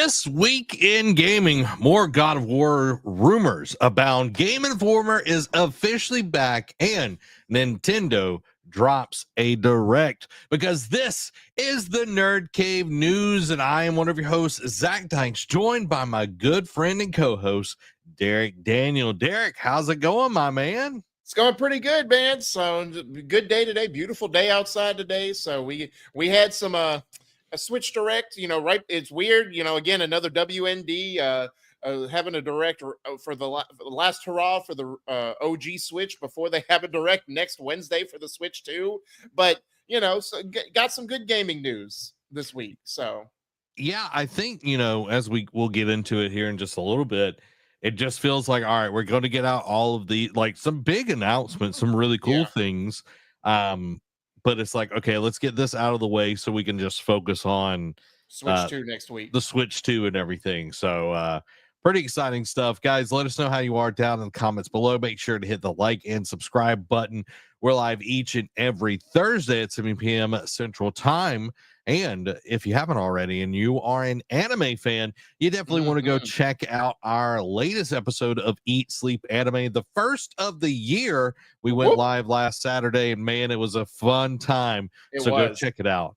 This week in gaming, more God of War rumors abound. Game Informer is officially back, and Nintendo drops a direct, because this is the Nerd Cave News, and I am one of your hosts, Zach Dykes, joined by my good friend and co-host, Derek Daniel. Derek, how's it going, my man? It's going pretty good, man. So good day today. Beautiful day outside today. So we had some a Switch Direct. Right? It's weird. Again, another WND having a direct for the last hurrah for the OG Switch before they have a direct next Wednesday for the Switch 2. But so got some good gaming news this week. So yeah, I think as we'll get into it here in just a little bit. It just feels like, all right, we're going to get out all of the, like, some big announcements, some really cool things. But it's like, okay, let's get this out of the way so we can just focus on Switch 2 next week. The Switch 2 and everything. So pretty exciting stuff. Guys, let us know how you are down in the comments below. Make sure to hit the like and subscribe button. We're live each and every Thursday at 7 p.m. Central Time. And if you haven't already and you are an anime fan, you definitely want to go check out our latest episode of Eat Sleep Anime, the first of the year. We went live last Saturday, and man, it was a fun time. Go check it out.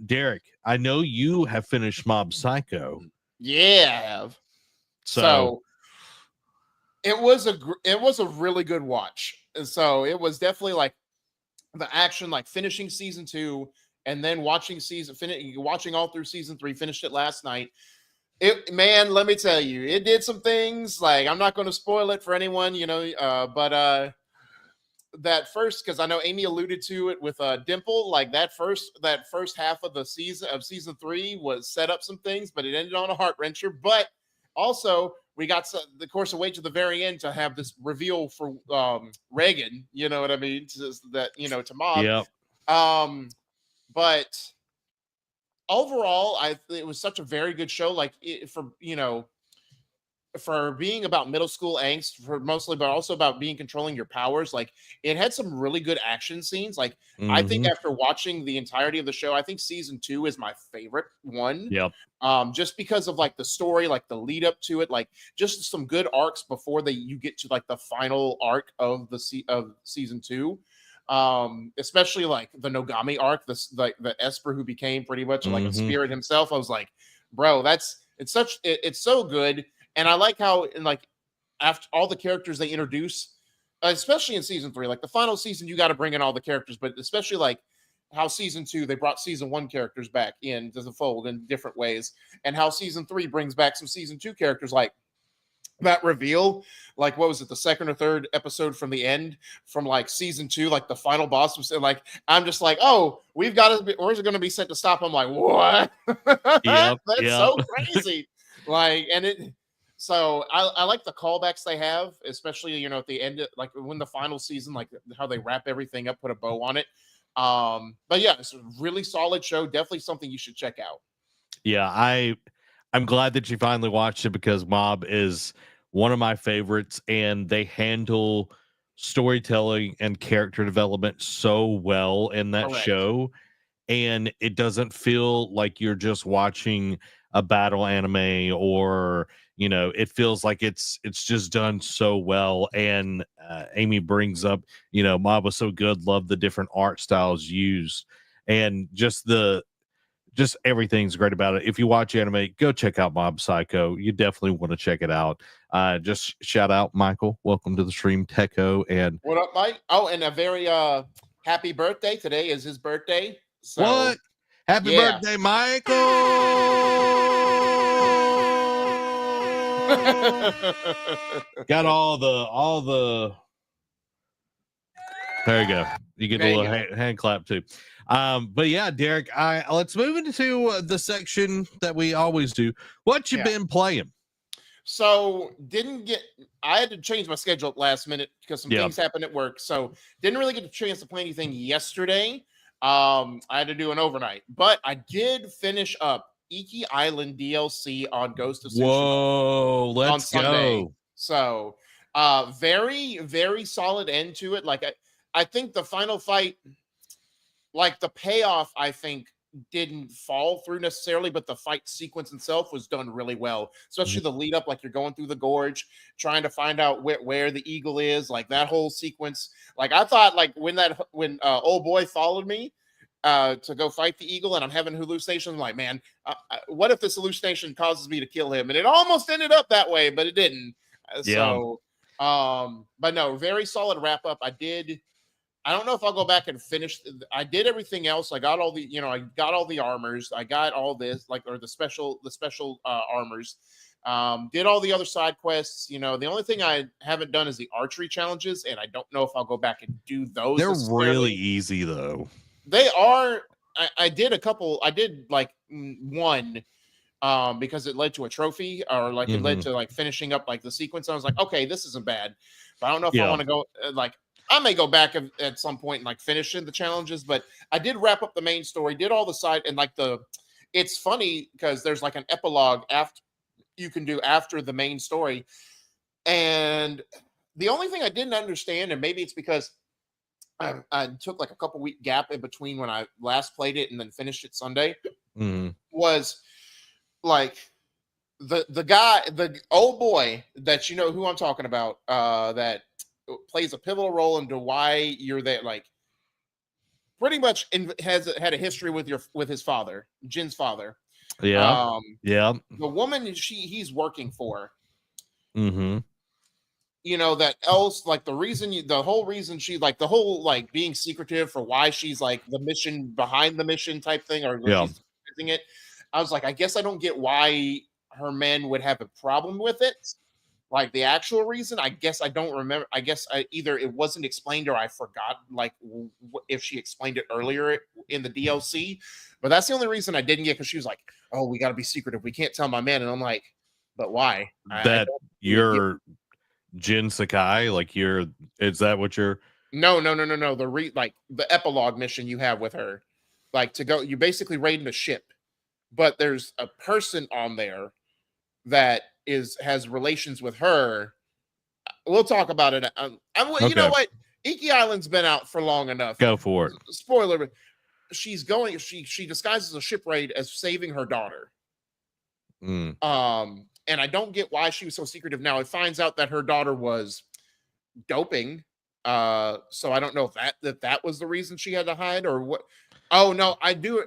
Derek, I know you have finished Mob Psycho. Yeah, I have. So it was a really good watch. So it was definitely like the action, like finishing season 2 and then watching all through season 3. Finished it last night. Man, let me tell you, it did some things. Like, I'm not going to spoil it for anyone, but that first, because I know Amy alluded to it with Dimple, like that first half of season 3 was set up some things, but it ended on a heart wrencher. But also, we got the course of wait to the very end to have this reveal for Reagan. You know what I mean? To Mob. Yep. But overall, it was such a very good show. Like for being about middle school angst, but also about controlling your powers. Like, it had some really good action scenes. Like, I think after watching the entirety of the show, I think season 2 is my favorite one. Yep. Just because of like the story, like the lead up to it, like just some good arcs before you get to like the final arc of season 2. Especially like the Nogami arc, the Esper who became pretty much like a spirit himself. I was like, bro, it's so good. And I like how, like, after all the characters they introduce, especially in season 3, like the final season, you got to bring in all the characters, but especially like how season 2, they brought season 1 characters back into the fold in different ways, and how season 3 brings back some season 2 characters, like that reveal, like, what was it, the second or third episode from the end from like season 2, like the final boss was like, I'm just like, oh, we're going to be sent to stop. I'm like, what? Yep, That's so crazy. Like, so I like the callbacks they have, especially, at the end, like when the final season, like how they wrap everything up, put a bow on it. But yeah, it's a really solid show. Definitely something you should check out. Yeah, I'm glad that you finally watched it, because Mob is one of my favorites, and they handle storytelling and character development so well in that show. And it doesn't feel like you're just watching a battle anime, or it feels like it's just done so well. And Amy brings up, Mob was so good, love the different art styles used, and just everything's great about it. If you watch anime, go check out Mob Psycho. You definitely want to check it out. Just shout out Michael, welcome to the stream, Techo. And what up, Mike? Oh, and a very happy birthday. Today is his birthday. So what? Happy birthday, Michael! Got all the. There you go. You get a little hand clap too. But yeah, Derek, let's move into the section that we always do. What you been playing? So I had to change my schedule at last minute because some things happened at work. So didn't really get a chance to play anything yesterday. I had to do an overnight, but I did finish up Iki Island DLC on Ghost of Tsushima. Whoa, let's go. So very, very solid end to it. Like, I think the final fight, like the payoff, I think didn't fall through necessarily, but the fight sequence itself was done really well. Especially the lead up, like you're going through the gorge, trying to find out where the eagle is. Like that whole sequence. Like I thought, like when old boy followed me to go fight the eagle, and I'm having hallucinations. I'm like, man, what if this hallucination causes me to kill him? And it almost ended up that way, but it didn't. Yeah. But no, very solid wrap up. I don't know if I'll go back and finish. I did everything else. I got all the, I got all the armors. I got all this, like, or the special armors. Did all the other side quests. The only thing I haven't done is the archery challenges, and I don't know if I'll go back and do those. They're really easy though. They are. I did a couple. I did like one because it led to a trophy, or like it led to like finishing up like the sequence. I was like, okay, this isn't bad, but I don't know if I want to go like. I may go back at some point and like finishing the challenges, but I did wrap up the main story, did all the side, and like it's funny because there's like an epilogue after you can do after the main story. And the only thing I didn't understand, and maybe it's because I took like a couple week gap in between when I last played it and then finished it Sunday, was like the guy, the old boy that who I'm talking about, that plays a pivotal role into why you're there, like pretty much has had a history with his father, Jin's father. Yeah. The woman he's working for. That else, like the whole reason she, like the whole like being secretive for why she's like the mission behind the mission type thing, or she's using it. I was like, I guess I don't get why her men would have a problem with it. Like the actual reason, I guess I don't remember. I guess either it wasn't explained or I forgot, like if she explained it earlier in the DLC. But that's the only reason I didn't get, because she was like, "Oh, we got to be secretive. We can't tell my men." And I'm like, "But why?" That you're Jin Sakai, like is that what you're? No. Like the epilogue mission you have with her, like to go. You basically raiding a ship, but there's a person on there that has relations with her. We'll talk about it. You know what? Iki Island's been out for long enough. Go for it. Spoiler: she's going. She disguises a ship raid as saving her daughter. And I don't get why she was so secretive. Now it finds out that her daughter was doping. So I don't know if that was the reason she had to hide, or what. Oh no, I do.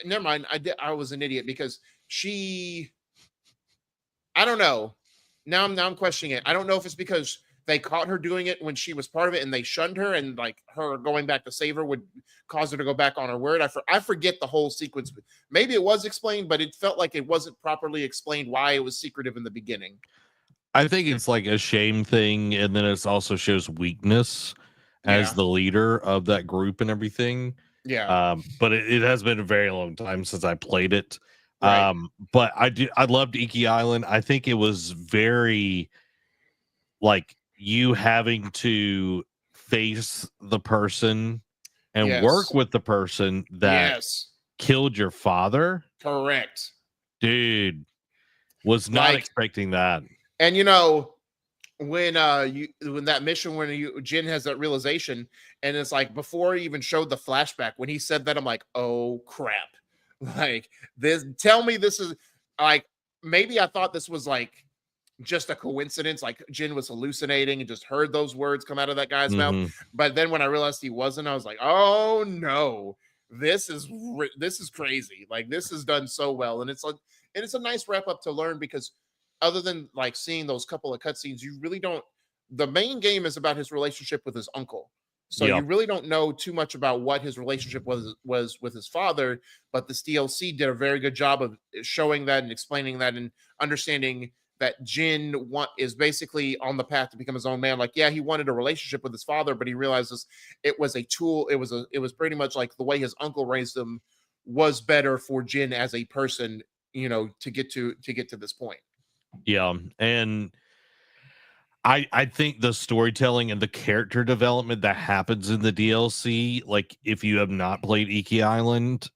Never mind. I was an idiot because I don't know. Now I'm questioning it. I don't know if it's because they caught her doing it when she was part of it and they shunned her, and like her going back to save her would cause her to go back on her word. I forget the whole sequence. Maybe it was explained, but it felt like it wasn't properly explained why it was secretive in the beginning. I think it's like a shame thing, and then it also shows weakness as the leader of that group and everything. Yeah. But it has been a very long time since I played it. Right. But I loved Iki Island. I think it was very like you having to face the person and work with the person that killed your father. Correct. Dude, was not expecting that. And when that mission, when Jin has that realization, and it's like before he even showed the flashback, when he said that, I'm like, oh crap. Like this, tell me this is like, maybe I thought this was like just a coincidence, like Jin was hallucinating and just heard those words come out of that guy's mouth. But then when I realized he wasn't, I was like, oh no, this is crazy. Like this is done so well, and it's a nice wrap up to learn, because other than like seeing those couple of cutscenes, you really don't. The main game is about his relationship with his uncle. So you really don't know too much about what his relationship was with his father, but this DLC did a very good job of showing that and explaining that and understanding that Jin is basically on the path to become his own man. Like, yeah, he wanted a relationship with his father, but he realizes it was a tool. It was pretty much like the way his uncle raised him was better for Jin as a person, to get to this point. Yeah, and I think the storytelling and the character development that happens in the DLC, like if you have not played Iki Island,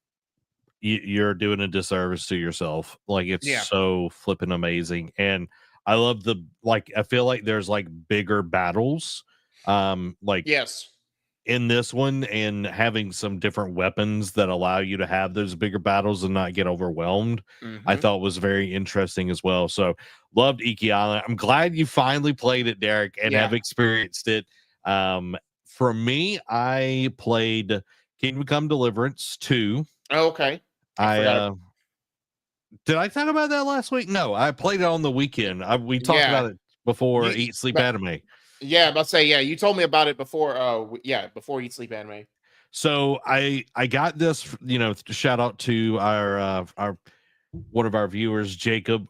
you're doing a disservice to yourself. Like it's so flipping amazing, and I love I feel like there's like bigger battles, like in this one and having some different weapons that allow you to have those bigger battles and not get overwhelmed, I Mm-hmm. thought was very interesting as well. So loved Iki Island. I'm glad you finally played it, Derek, and Yeah. have experienced it. For me, I played Kingdom Come Deliverance 2. Oh, okay. I I forgot. did I talk about that last week? No, I played it on the weekend. We talked Yeah. about it before You, Eat Sleep but Anime. yeah, I'm about to say, yeah, you told me about it before. Yeah, before Eat Sleep Anime. So I got this, shout out to our one of our viewers, Jacob.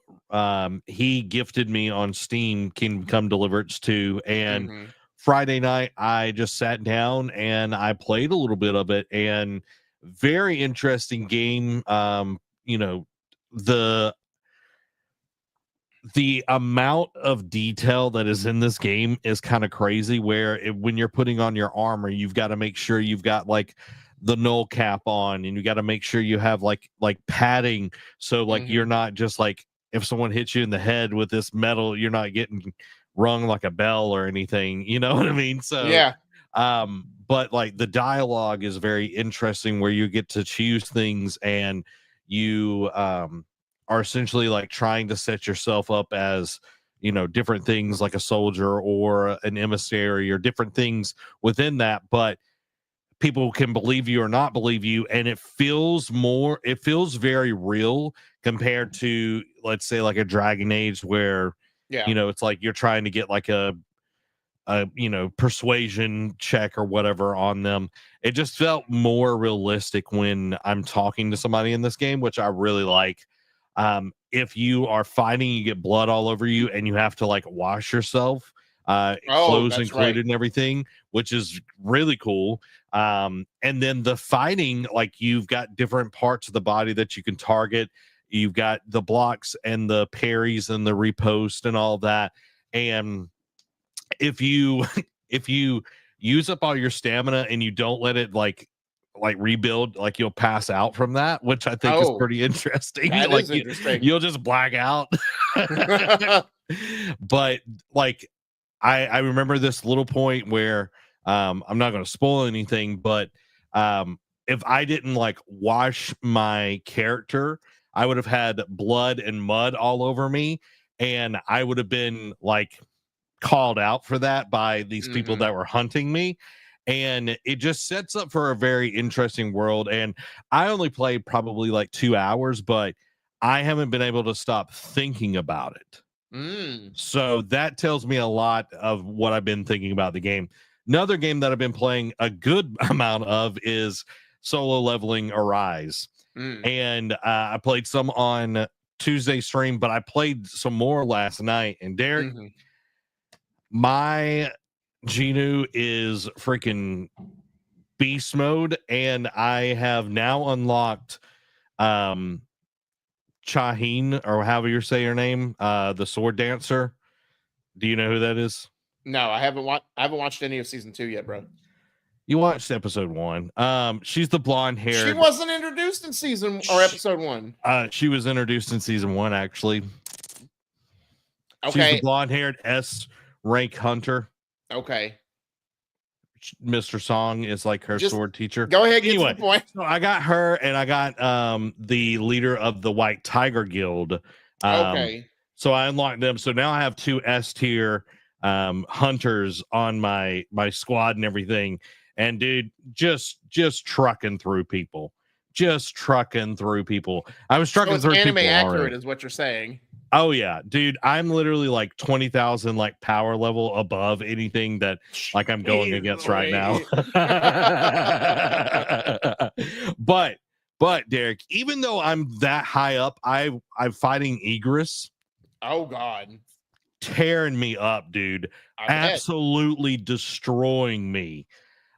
He gifted me on Steam Kingdom Come Deliverance 2, and Mm-hmm. Friday night I just sat down and I played a little bit of it, and very interesting game. The the amount of detail that is in this game is kind of crazy, where when you're putting on your armor, you've got to make sure you've got like the null cap on, and you got to make sure you have like padding, so like Mm-hmm. you're not just like, if someone hits you in the head with this metal, you're not getting rung like a bell or anything, you know what I mean? So Yeah. but like the dialogue is very interesting, where you get to choose things, and you are essentially like trying to set yourself up as, different things like a soldier or an emissary or different things within that. But people can believe you or not believe you, and it feels very real compared to, let's say, like a Dragon Age, where Yeah. it's like you're trying to get like a persuasion check or whatever on them. It just felt more realistic when I'm talking to somebody in this game, which I really like. If you are fighting, you get blood all over you and you have to like wash yourself, Oh, clothes that's right. included and everything, which is really cool. And then the fighting, like, you've got different parts of the body that you can target. You've got the blocks and the parries and the repost and all that. And if you if you use up all your stamina and you don't let it like rebuild, like, you'll pass out from that, which I think is Oh, pretty interesting. that Like, is interesting. you'll just black out. But like, I remember this little point where, I'm not going to spoil anything, but if I didn't like wash my character, I would have had blood and mud all over me, and I would have been like called out for that by these people Mm-hmm. that were hunting me. And it just sets up for a very interesting world. And I only played probably like 2 hours, but I haven't been able to stop thinking about it. Mm. So that tells me a lot of what I've been thinking about the game. Another game that I've been playing a good amount of is Solo Leveling Arise. Mm. And I played some on Tuesday stream, but I played some more last night. And Derek, Mm-hmm. my Genu is freaking beast mode, and I have now unlocked um Chaheen, or however you say her name, the sword dancer. Do you know who that is? No, I haven't watched any of season 2 yet, bro. You watched episode 1. She's the blonde She haired. wasn't introduced in season or episode 1. She was introduced in season 1, actually. She's the Okay. blonde haired S rank hunter. Okay. Mr. Song is like her Just sword teacher. go ahead, get to Anyway, the point. so I got her, and I got the leader of the White Tiger Guild. Okay. So I unlocked them. So now I have 2 S tier hunters on my squad and everything. And dude, just trucking through people. Just trucking through people. I was So trucking it's through anime people accurate already. is what you're saying. Oh yeah, dude, I'm literally like 20,000 like power level above anything that like I'm going Jeez against right now. Louise. but Derek, even though I'm that high up, I'm fighting Egress, Oh God. tearing me up, dude. I bet. Absolutely destroying me.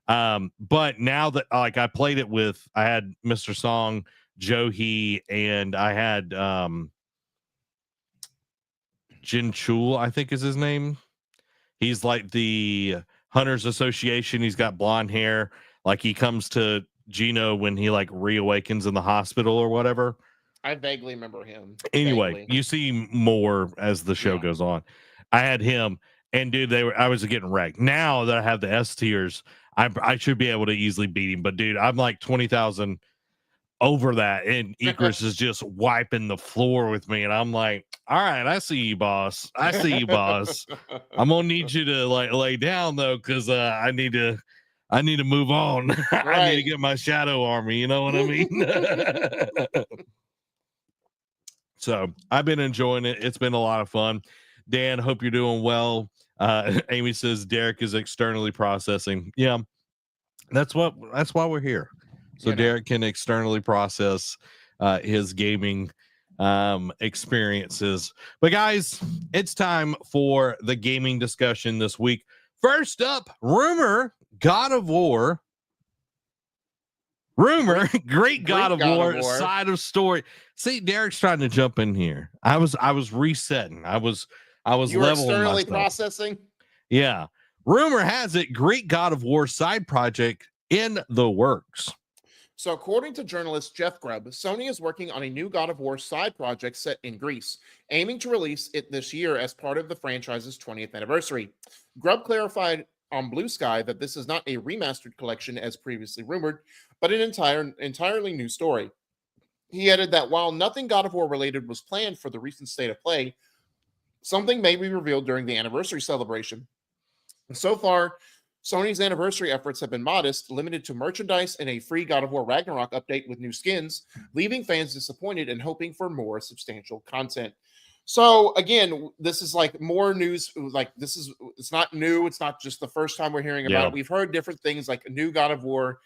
But now that like I played it with, I had Mr. Song, Joe He, and I had Jin Chul, I think is his name. He's like the Hunters Association. He's got blonde hair. Like, he comes to Gino when he like reawakens in the hospital or whatever. I vaguely remember him. Anyway, Vaguely. you see more as the show Yeah. goes on. I had him, And dude, I was getting wrecked. Now that I have the S tiers, I should be able to easily beat him. But dude, I'm like 20,000 over that, and Icarus is just wiping the floor with me, and I'm like, all right, I see you, boss. I see you, boss. I'm gonna need you to like lay down though, because I need to move on. I need to Right. get my shadow army. You know what I mean? So I've been enjoying it. It's been a lot of fun. Dan, hope you're doing well. Amy says Derek is externally processing. Yeah, that's why we're here. So Derek can externally process his gaming experiences. But guys, it's time for the gaming discussion this week. First up, God of War. Great God of War side of story. See, Derek's trying to jump in here. I was resetting. I was you were leveling externally myself. processing. Yeah. Rumor has it great God of War side project in the works. So, according to journalist Jeff Grubb, Sony is working on a new God of War side project set in Greece, aiming to release it this year as part of the franchise's 20th anniversary. Grubb clarified on Blue Sky that this is not a remastered collection as previously rumored, but an entirely new story. He added that while nothing God of War related was planned for the recent state of play, something may be revealed during the anniversary celebration. So far, Sony's anniversary efforts have been modest, limited to merchandise and a free God of War Ragnarok update with new skins, leaving fans disappointed and hoping for more substantial content. So again, this is like more news. Like it's not new. It's not just the first time we're hearing about it. We've heard different things like a new God of War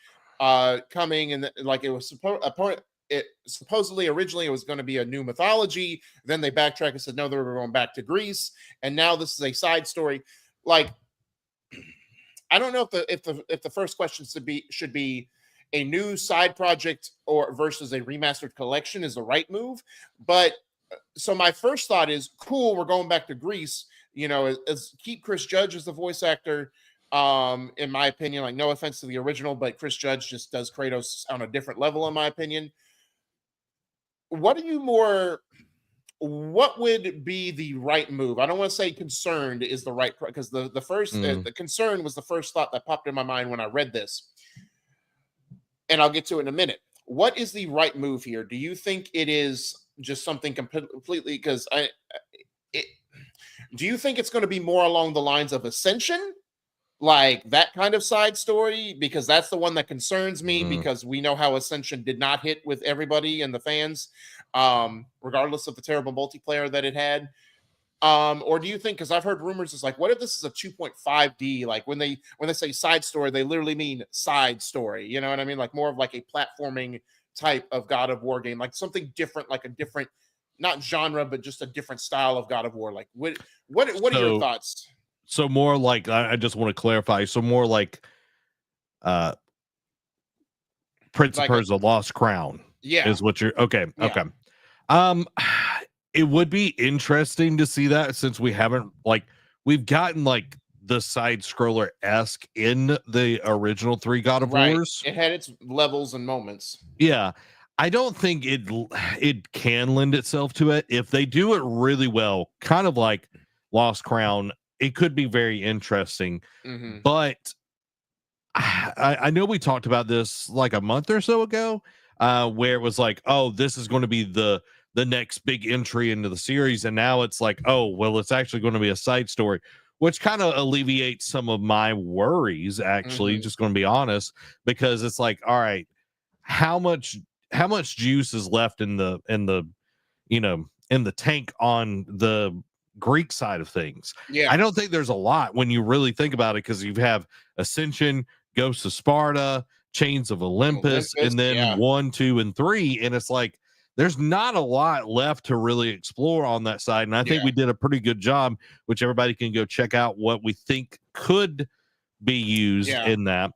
coming, and like it was supposedly originally it was going to be a new mythology. Then they backtracked and said no, they were going back to Greece, and now this is a side story. Like, I don't know if the first question should be a new side project or versus a remastered collection is the right move. But so my first thought is cool. We're going back to Greece. You know, as keep Chris Judge as the voice actor. In my opinion, like no offense to the original, but Chris Judge just does Kratos on a different level, in my opinion. What would be the right move? I don't want to say concerned is the right, because the first the concern was the first thought that popped in my mind when I read this, and I'll get to it in a minute. What is the right move here? Do you think it is just something completely? Because do you think it's going to be more along the lines of Ascension, like that kind of side story? Because that's the one that concerns me, because we know how Ascension did not hit with everybody and the fans, regardless of the terrible multiplayer that it had. Or do you think, because I've heard rumors, it's like, what if this is a 2.5D? Like when they say side story, they literally mean side story. You know what I mean? Like more of like a platforming type of God of War game, like something different, like a different, not genre, but just a different style of God of War. Like what are your thoughts? So more like, I just want to clarify. So more like Prince of Persia: Lost Crown. Yeah. Is what you're okay. Yeah. Okay. It would be interesting to see that, since we haven't, like, we've gotten like the side scroller esque in the original 3 God of Wars. It had its levels and moments. Yeah. I don't think it can lend itself to it. If they do it really well, kind of like Lost Crown, it could be very interesting. But I know we talked about this like a month or so ago, where it was like, oh, this is going to be the next big entry into the series, and now it's like, oh, well, it's actually going to be a side story, which kind of alleviates some of my worries, actually, just going to be honest, because it's like, all right, how much juice is left in the in the tank on the Greek side of things? Yeah, I don't think there's a lot when you really think about it, because you have Ascension, Ghosts of Sparta, Chains of Olympus, and then 1, 2, and 3, and it's like there's not a lot left to really explore on that side. And I think we did a pretty good job, which everybody can go check out what we think could be used in that.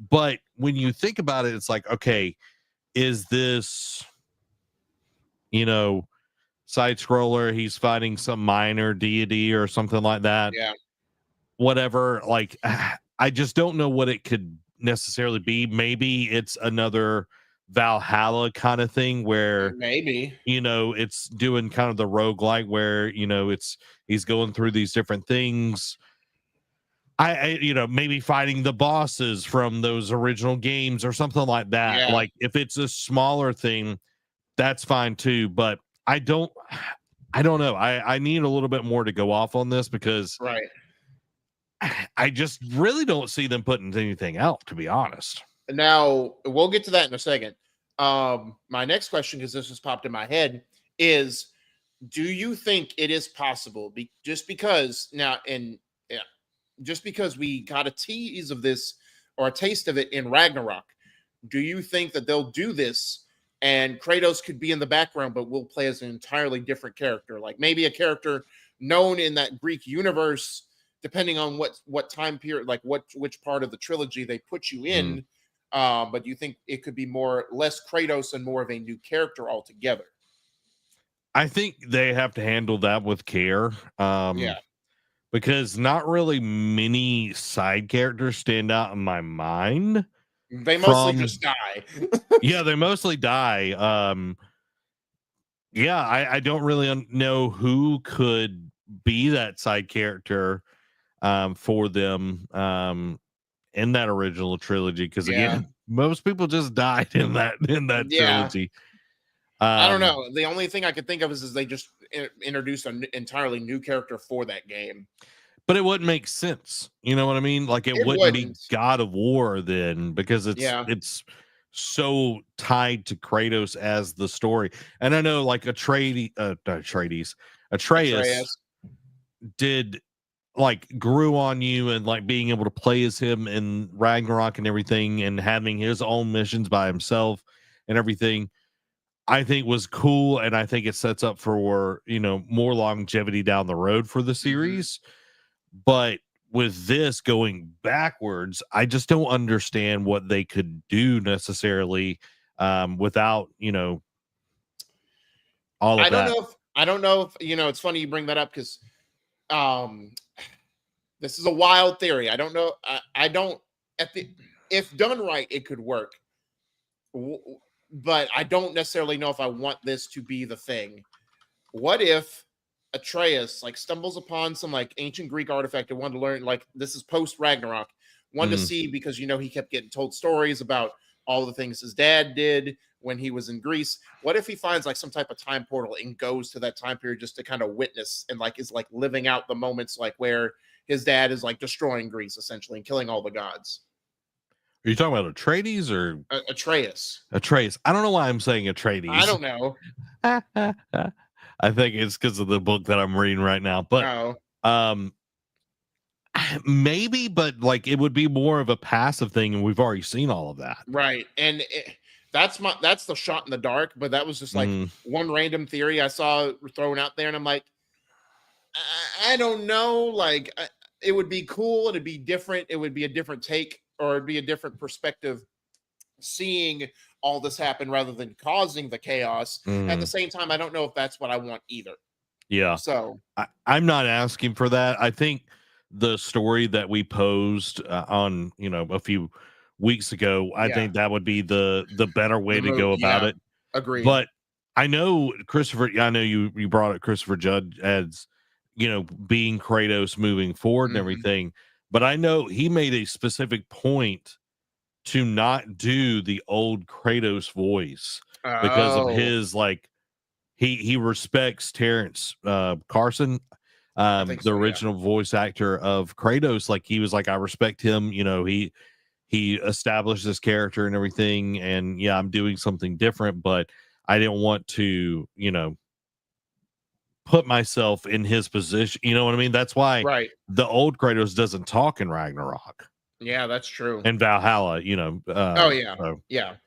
But when you think about it, it's like, okay, is this, side scroller, he's fighting some minor deity or something like that? Whatever. Like, I just don't know what it could necessarily be. Maybe it's another Valhalla kind of thing, where maybe it's doing kind of the roguelike, where he's going through these different things, maybe fighting the bosses from those original games or something like that. Yeah, Like if it's a smaller thing, that's fine too. But I don't, I don't know. I need a little bit more to go off on this because right. I just really don't see them putting anything out, to be honest. Now we'll get to that in a second. My next question, because this just popped in my head, is: do you think it is possible? Just because now, and yeah, just because we got a tease of this or a taste of it in Ragnarok, do you think that they'll do this and Kratos could be in the background, but will play as an entirely different character, like maybe a character known in that Greek universe, depending on what time period, like which part of the trilogy they put you Mm. in. But you think it could be less Kratos and more of a new character altogether? I think they have to handle that with care. Yeah, Because not really many side characters stand out in my mind they mostly from just die. yeah, they mostly die. Yeah, I don't really know who could be that side character for them in that original trilogy because Yeah, again, most people just died in that yeah. trilogy. I don't Um know. The only thing I could think of is they just introduced an entirely new character for that game. but it wouldn't make sense. You know what I mean? Like it It wouldn't be wouldn't. God of War then because it's Yeah, it's so tied to Kratos as the story. And I know like Atreus Atreus. did like grew on you and like being able to play as him in Ragnarok and everything and having his own missions by himself and everything. I think was cool and I think it sets up for, more longevity down the road for the Mhm. series. But with this going backwards, I just don't understand what they could do necessarily without, all of that. I don't know if it's funny you bring that up because um this is a wild theory. I don't know. I don't at the if done right, it could work. But I don't necessarily know if I want this to be the thing. What if Atreus like stumbles upon some like ancient Greek artifact and wanted to learn, like this is post Ragnarok, wanted to Mm. see because he kept getting told stories about all the things his dad did when he was in Greece. What if he finds like some type of time portal and goes to that time period just to kind of witness and like is like living out the moments like where his dad is like destroying Greece essentially and killing all the gods? Are you talking about Atreides or Atreus. Atreus? I don't know why I'm saying I Atreides. don't know. I think it's because of the book that I'm reading right now. But Oh, um maybe, but like it would be more of a passive thing, and we've already seen all of that. right. And that's the shot in the dark, but that was just like Mm, one random theory I saw thrown out there, and I'm like, I don't know. Like, it would be cool. It'd be different. It would be a different take, or it'd be a different perspective, seeing all this happen rather than causing the chaos. At the mm. same time, I don't know if that's what I want either. Yeah. So, I'm not asking for that. I think the story that we posed on, a few weeks ago, I yeah, think that would be the better way the to move. go about Yeah, it. agreed. But I know Christopher. I know you brought up Christopher Judd as being Kratos moving forward and Mhm. everything. But I know he made a specific point to not do the old Kratos voice because of Oh, his like he respects Terrence Carson, I think the so. Yeah. original voice actor of Kratos. Like he was like, I respect him. He established this character and everything. And yeah, I'm doing something different, but I didn't want to, put myself in his position. You know what I mean? That's why Right. the old Kratos doesn't talk in Ragnarok Yeah, that's true. and Valhalla. Oh yeah. So Yeah.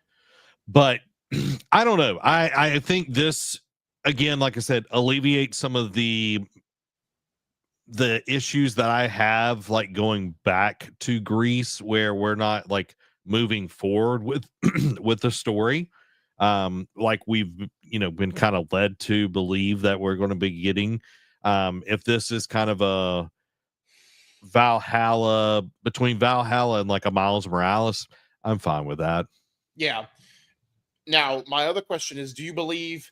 but I don't know. I think this again, like I said, alleviates some of the issues that I have, like going back to Greece, where we're not like moving forward with with the story. Like we've been kind of led to believe that we're going to be getting. If this is kind of a Valhalla between Valhalla and like a Miles Morales, I'm fine with that. Yeah. Now, my other question is, do you believe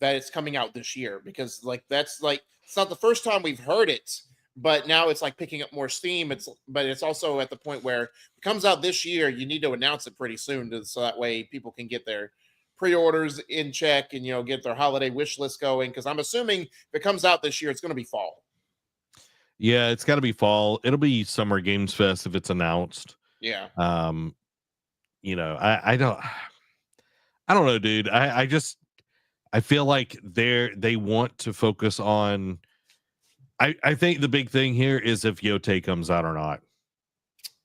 that it's coming out this year? Because like that's like it's not the first time we've heard it, but now it's like picking up more steam. But it's also at the point where it comes out this year, you need to announce it pretty soon so that way people can get their pre-orders in check and get their holiday wish list going. Because I'm assuming if it comes out this year, it's going to be fall. Yeah, it's got to be fall. It'll be Summer Games Fest if it's announced. Yeah. I don't know, dude. I feel like they want to focus on. I think the big thing here is if Yote comes out or not.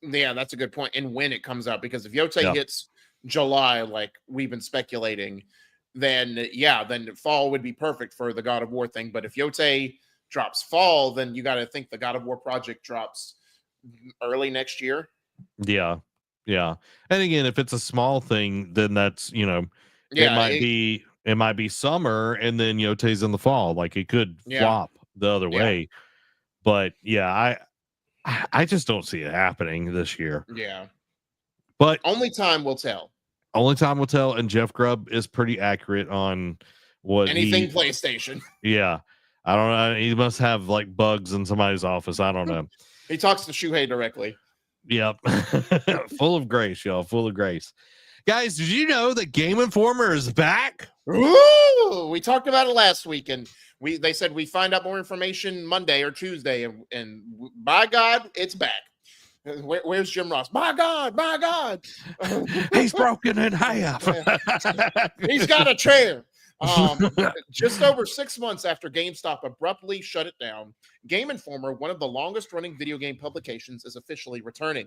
Yeah, that's a good point. And when it comes out, because if Yote hits July, like we've been speculating, then fall would be perfect for the God of War thing. But if Yote drops fall, then you got to think the God of War project drops early next year. Yeah. And again, if it's a small thing, then that's it might be summer and then Yote's in the fall. Like it could flop the other way. But yeah, I just don't see it happening this year. Yeah. But only time will tell. And Jeff Grubb is pretty accurate on what anything PlayStation. Yeah. I don't know. He must have like bugs in somebody's office. I don't know. He talks to Shuhei directly. Yep. Full of grace, y'all. Full of grace. Guys, did you know that Game Informer is back? Ooh, we talked about it last week, and they said we find out more information Monday or Tuesday, and by God, it's back. Where's Jim Ross? By God. He's broken in half. He's got a chair. Just over 6 months after GameStop abruptly shut it down, Game Informer, one of the longest running video game publications, is officially returning.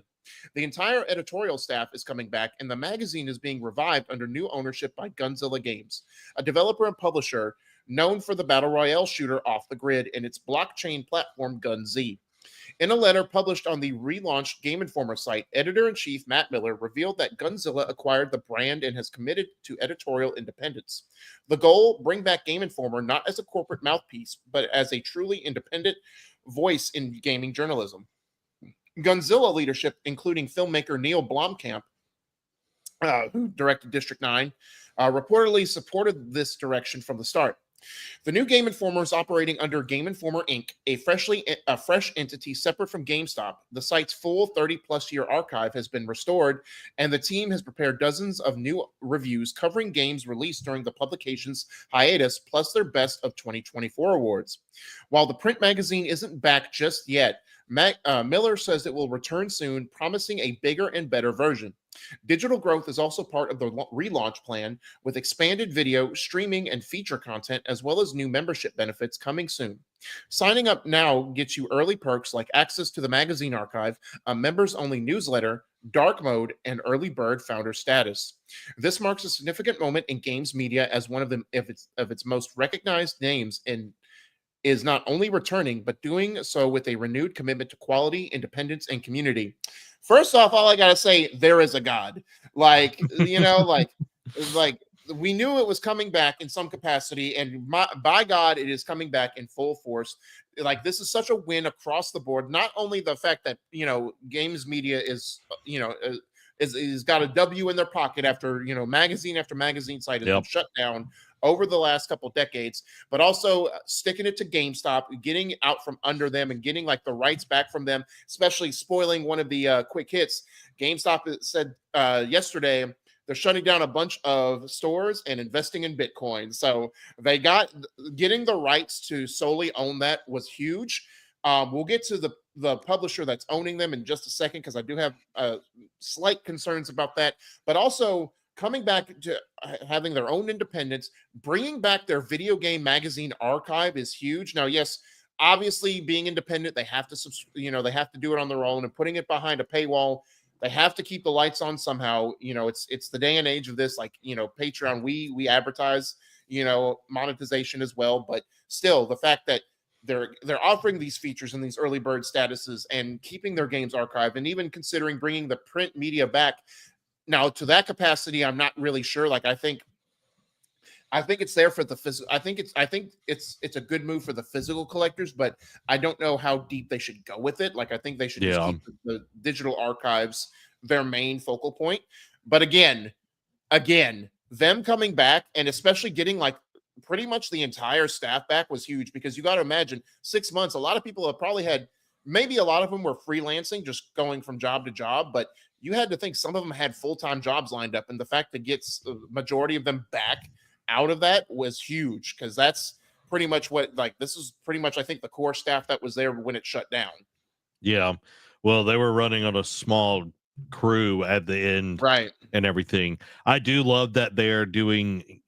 The entire editorial staff is coming back, and the magazine is being revived under new ownership by Gunzilla Games, a developer and publisher known for the Battle Royale shooter Off the Grid and its blockchain platform GunZ. In a letter published on the relaunched Game Informer site, editor-in-chief Matt Miller revealed that Gunzilla acquired the brand and has committed to editorial independence. The goal, bring back Game Informer not as a corporate mouthpiece, but as a truly independent voice in gaming journalism. Gunzilla leadership, including filmmaker Neil Blomkamp, who directed District 9, reportedly supported this direction from the start. The new Game Informer is operating under Game Informer Inc., a fresh entity separate from GameStop. The site's full 30-plus year archive has been restored, and the team has prepared dozens of new reviews covering games released during the publication's hiatus, plus their Best of 2024 awards. While the print magazine isn't back just yet, Miller says it will return soon, promising a bigger and better version. Digital growth is also part of the relaunch plan, with expanded video, streaming, and feature content, as well as new membership benefits coming soon. Signing up now gets you early perks like access to the magazine archive, a members-only newsletter, dark mode, and early bird founder status. This marks a significant moment in games media as one of its most recognized names is not only returning, but doing so with a renewed commitment to quality, independence, and community. First off, all I gotta say, there is a God. Like, like we knew it was coming back in some capacity, and by God, it is coming back in full force. Like, this is such a win across the board. Not only the fact that games media is got a W in their pocket after magazine after magazine site has been shut down over the last couple of decades, but also sticking it to GameStop, getting out from under them and getting like the rights back from them, especially spoiling one of the quick hits. GameStop said yesterday they're shutting down a bunch of stores and investing in Bitcoin. So they getting the rights to solely own that was huge. We'll get to the publisher that's owning them in just a second, because I do have slight concerns about that, but also coming back to having their own independence, bringing back their video game magazine archive is huge. Now, yes, obviously being independent, they have to, they have to do it on their own, and putting it behind a paywall, they have to keep the lights on somehow. It's the day and age of this, like, Patreon, we advertise, monetization as well, but still the fact that they're offering these features and these early bird statuses and keeping their games archived, and even considering bringing the print media back. Now, to that capacity, I'm not really sure. Like, I think it's there for the physical. I think it's a good move for the physical collectors, but I don't know how deep they should go with it. Like, I think they should just keep the digital archives their main focal point. But again, them coming back, and especially getting like pretty much the entire staff back was huge, because you got to imagine 6 months. A lot of people have probably had, maybe a lot of them were freelancing, just going from job to job, but you had to think some of them had full-time jobs lined up. And the fact that gets the majority of them back out of that was huge, because that's pretty much what, like, this is pretty much, I think, the core staff that was there when it shut down. Yeah. Well, they were running on a small crew at the end Right. and everything. I do love that they're doing,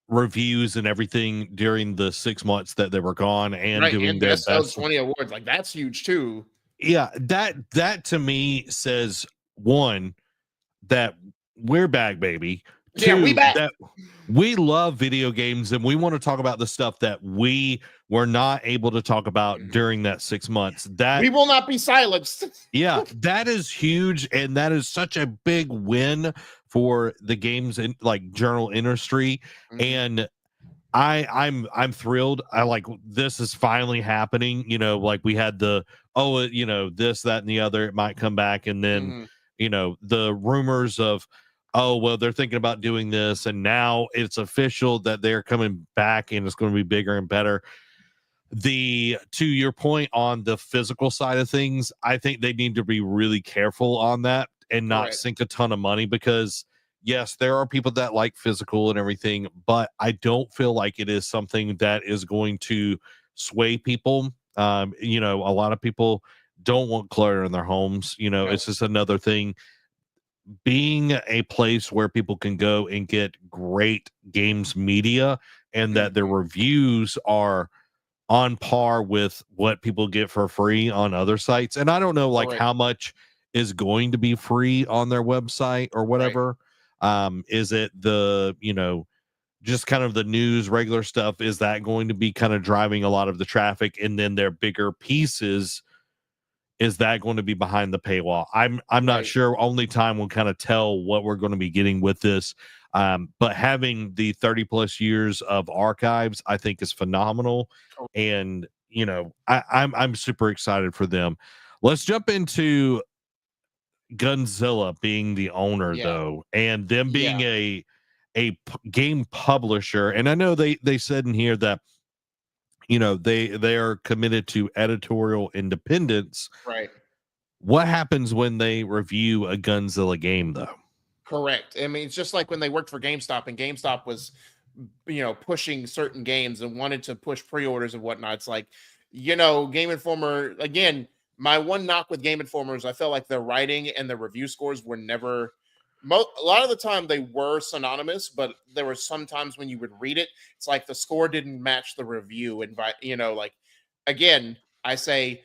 reviews and everything during the 6 months that they were gone and Right. doing And their best of best. 20 awards. Like, that's huge too. Yeah, that to me says, one, that we're back, baby. Yeah, we Two, back. that we love video games and we want to talk about the stuff that we were not able to talk about during that 6 months. That We will not be silenced. Yeah, that is huge, and that is such a big win for the games and like journal industry. Mhm. And I'm thrilled. I like this is finally happening. Like we had this, that, and the other. It might come back, and then Mhm. the rumors of, oh well, they're thinking about doing this, and now it's official that they're coming back, and it's going to be bigger and better. To your point on the physical side of things, I think they need to be really careful on that and not Correct. sink a ton of money, because yes, there are people that like physical and everything, but I don't feel like it is something that is going to sway people. A lot of people don't want clutter in their homes. No. It's just another thing. Being a place where people can go and get great games media and that their Mhm. reviews are on par with what people get for free on other sites. And I don't know like Correct. how much is going to be free on their website or Right. whatever. Is it just kind of the news, regular stuff? Is that going to be kind of driving a lot of the traffic? And then their bigger pieces, is that going to be behind the paywall? I'm not Right. sure. Only time will kind of tell what we're going to be getting with this. But having the 30 plus years of archives, I think, is phenomenal. Oh, And I'm super excited for them. Let's jump into Gunzilla being the owner, yeah. though, and them being Yeah. game publisher. And I know they said in here that they are committed to editorial independence. Right. What happens when they review a Gunzilla game, though? Correct. I mean, it's just like when they worked for GameStop, and GameStop was, pushing certain games and wanted to push pre-orders and whatnot. It's like, Game Informer, again, my one knock with Game Informer is I felt like their writing and their review scores were never, a lot of the time they were synonymous, but there were some times when you would read it, it's like the score didn't match the review. And, like, again, I say,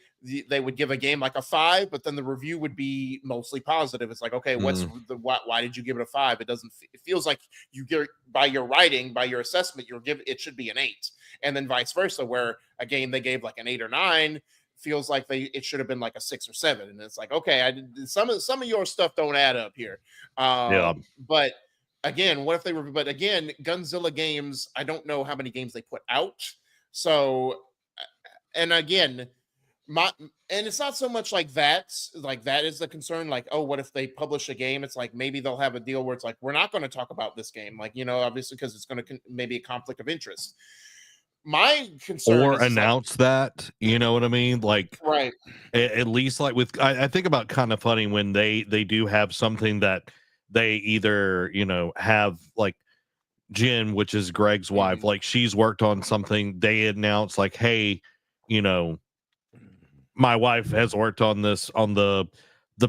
they would give a game like a 5, but then the review would be mostly positive. It's like, okay, Mm, why did you give it a 5? It doesn't, it feels like you get, by your writing, by your assessment, it should be an 8. And then vice versa, where a game they gave like an 8 or 9 feels like it should have been like a 6 or 7. And it's like, okay, some of your stuff don't add up here. yeah. But again, what if they were, but again, Gunzilla games, I don't know how many games they put out. So, and again, my, and it's not so much like that is the concern. Like, oh, what if they publish a game? It's like maybe they'll have a deal where it's like, we're not going to talk about this game, like, obviously, because it's going to maybe a conflict of interest. My concern Or is like, announce that, you know what I mean? Like right. at least like with I think about Kind of Funny when they do have something that they either have like Jen, which is Greg's wife, Mhm. like she's worked on something. They announce like, hey, you know, my wife has worked on this on the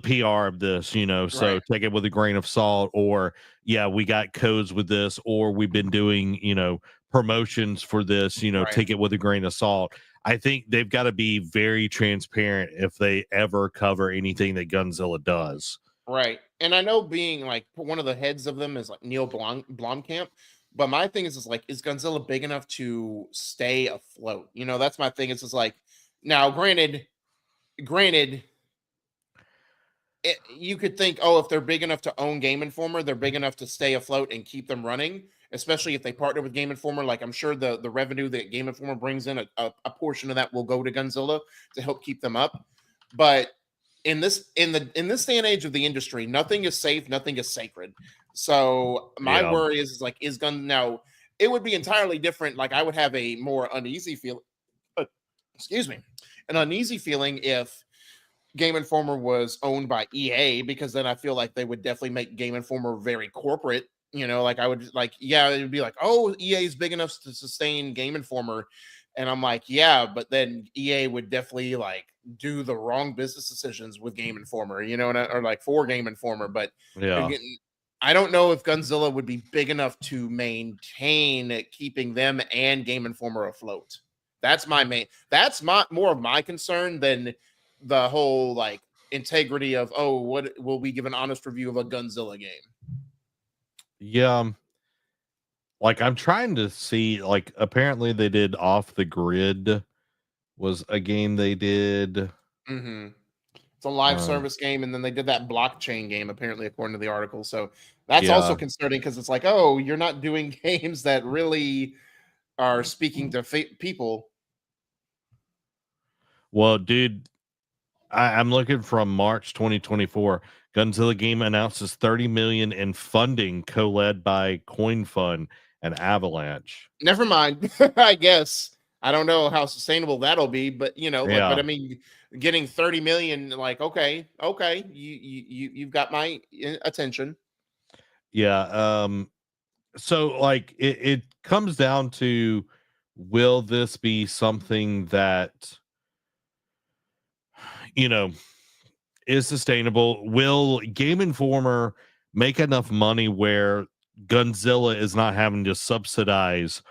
PR of this, so Right. take it with a grain of salt. Or yeah, we got codes with this, or we've been doing, promotions for this, Right. take it with a grain of salt. I think they've got to be very transparent if they ever cover anything that Gunzilla does. Right. And I know, being like one of the heads of them is like Neil Blomkamp. But my thing is like, is Godzilla big enough to stay afloat? That's my thing. It's just like, now, granted, you could think, oh, if they're big enough to own Game Informer, they're big enough to stay afloat and keep them running. Especially if they partner with Game Informer, like, I'm sure the revenue that Game Informer brings in, a portion of that will go to Gunzilla to help keep them up. But in this day and age of the industry, nothing is safe, nothing is sacred. So my Yeah. worry is like, is Gun now? it would be entirely different. Like I would have a more uneasy feel. Uh, excuse me, an uneasy feeling if Game Informer was owned by EA, because then I feel like they would definitely make Game Informer very corporate. Like I would like, yeah, it would be like, oh, EA is big enough to sustain Game Informer. And I'm like, yeah, but then EA would definitely like do the wrong business decisions with Game Informer, or like for Game Informer. But Yeah. again, I don't know if Gunzilla would be big enough to maintain keeping them and Game Informer afloat. That's my more of my concern than the whole like integrity of, oh, what will we give an honest review of a Gunzilla game? Yeah. Like I'm trying to see, like apparently they did Off the Grid was a game they did. Mm-hmm. It's a live Um, service game, and then they did that blockchain game, apparently, according to the article. So that's also yeah. concerning because it's like, oh, you're not doing games that really are speaking to people. Well, dude, I'm looking from March 2024. Godzilla game announces 30 million in funding co-led by Coin Fund and Avalanche. Never mind. I guess I don't know how sustainable that'll be, but but Yeah. I mean, getting 30 million, like, okay, you've got my attention. Yeah. So like it comes down to, will this be something that, you know, is sustainable? Will Game Informer make enough money where Gunzilla is not having to subsidize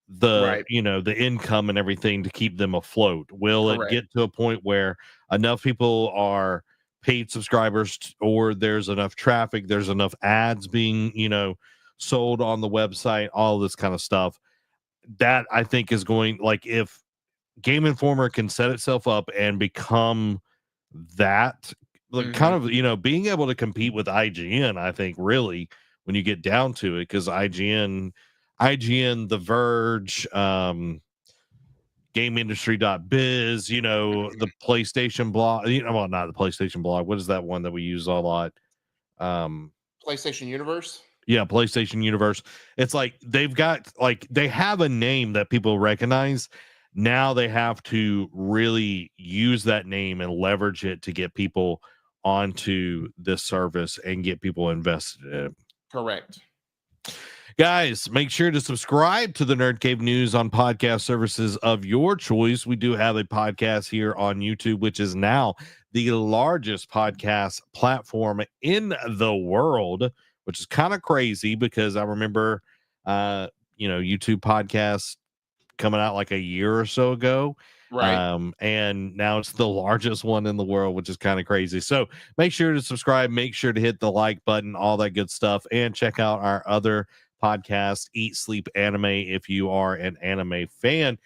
the, Right. the income and everything to keep them afloat? Will it Correct. get to a point where enough people are paid subscribers, or there's enough traffic, there's enough ads being, sold on the website, all this kind of stuff? That I think is going, like, if Game Informer can set itself up and become that, like, kind Hmm. of, being able to compete with IGN, I think, really, when you get down to it, because IGN, The Verge, GameIndustry.biz, the PlayStation blog, well, not the PlayStation blog. What is that one that we use a lot? Um, PlayStation Universe. yeah, PlayStation Universe. It's like they have a name that people recognize. Now they have to really use that name and leverage it to get people onto this service and get people invested in it. Correct. Guys, make sure to subscribe to the Nerd Cave News on podcast services of your choice. We do have a podcast here on YouTube, which is now the largest podcast platform in the world, which is kind of crazy because I remember, YouTube podcasts coming out like a year or so ago. Right. And now it's the largest one in the world, which is kind of crazy. So make sure to subscribe, make sure to hit the like button, all that good stuff, and check out our other podcast, Eat Sleep Anime, if you are an anime fan.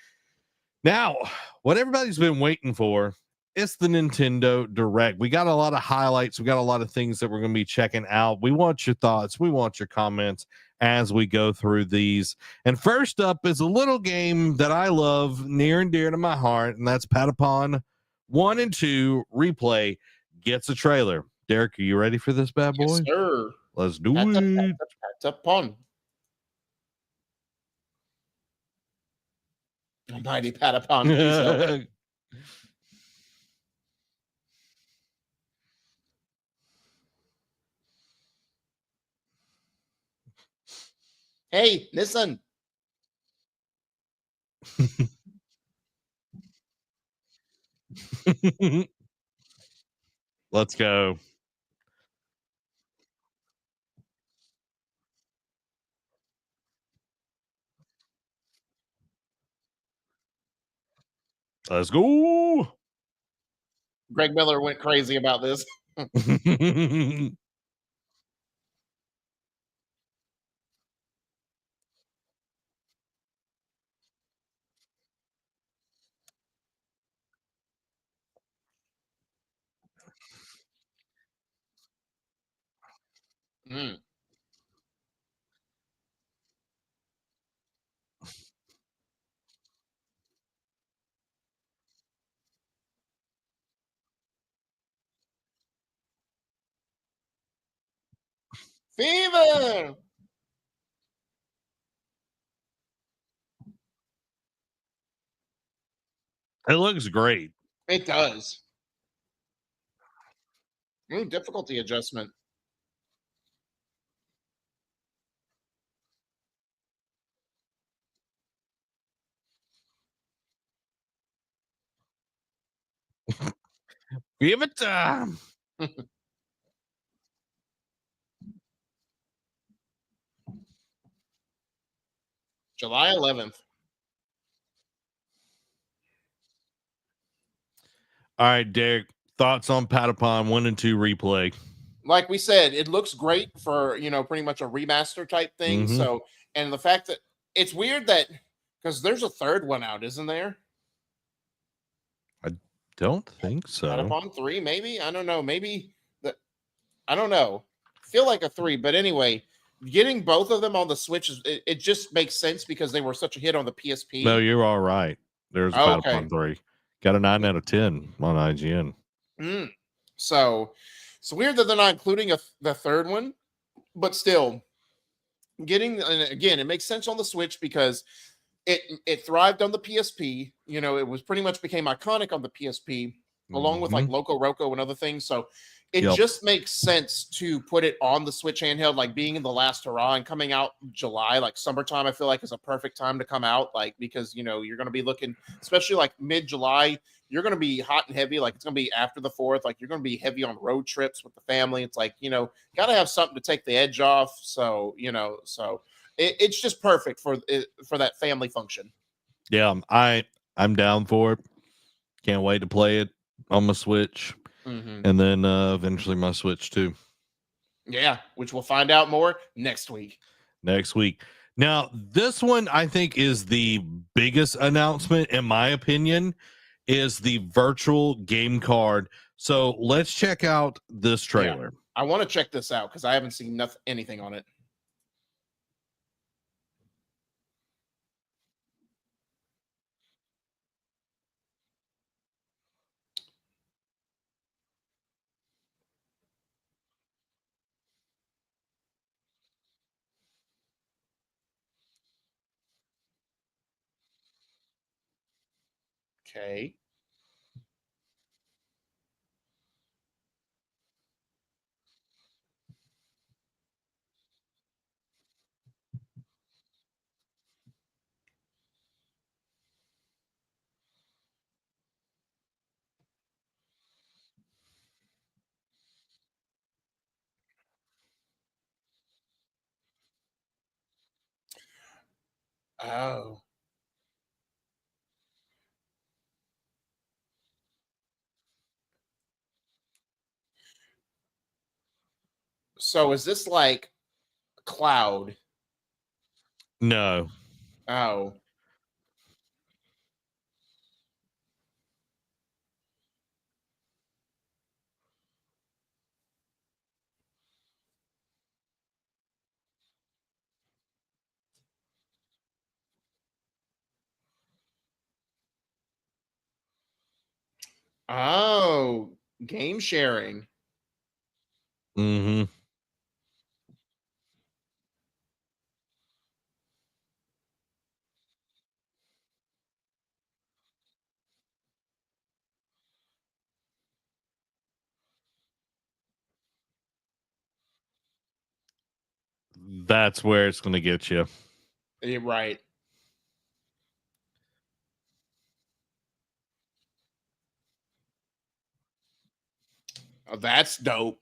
Now, what everybody's been waiting for, it's the Nintendo Direct. We got a lot of highlights. We got a lot of things that we're going to be checking out. We want your thoughts. We want your comments as we go through these. And first up is a little game that I love, near and dear to my heart, and that's Patapon 1 and 2 Replay gets a trailer. Derek, are you ready for this bad Yes, boy? sir. Let's do Pat, pat, it. Patapon. Mighty Patapon, please help. Hey, listen. Let's go. Let's go. Greg Miller went crazy about this. Mm. Fever. It looks great. It does. Difficulty adjustment. Give it time. July 11th. All right, Derek. Thoughts on Patapon 1 and 2 replay? Like we said, it looks great for, pretty much a remaster type thing. Mm-hmm. So, and the fact that it's weird that because there's a third one out, isn't there? I don't think so. Patapon 3, maybe? I don't know. Maybe the I don't know. Feel like a 3, but anyway, getting both of them on the Switch it just makes sense because they were such a hit on the PSP. No, you're all right. There's Oh, okay. Patapon 3. Got a 9 out of 10 on IGN. So it's weird that they're not including the third one, but still and again, it makes sense on the Switch because it thrived on the PSP. It was pretty much became iconic on the PSP along with like Loco Roco and other things. So it just makes sense to put it on the Switch handheld, like being in the last hurrah and coming out July, like summertime. I feel like is a perfect time to come out, like because you're going to be looking, especially like mid-July. You're going to be hot and heavy, like it's going to be after the 4th. Like you're going to be heavy on road trips with the family. It's like got to have something to take the edge off. So it's just perfect for that family function. Yeah, I'm down for it. Can't wait to play it on my Switch, and then eventually my Switch too. Yeah, which we'll find out more next week. Now, this one I think is the biggest announcement, in my opinion, is the virtual game card. So let's check out this trailer. Yeah, I want to check this out because I haven't seen anything on it. Okay. Oh. So is this like Cloud? No. Oh. Oh, game sharing. Mm-hmm. That's where it's going to get you. You're right. Oh, that's dope.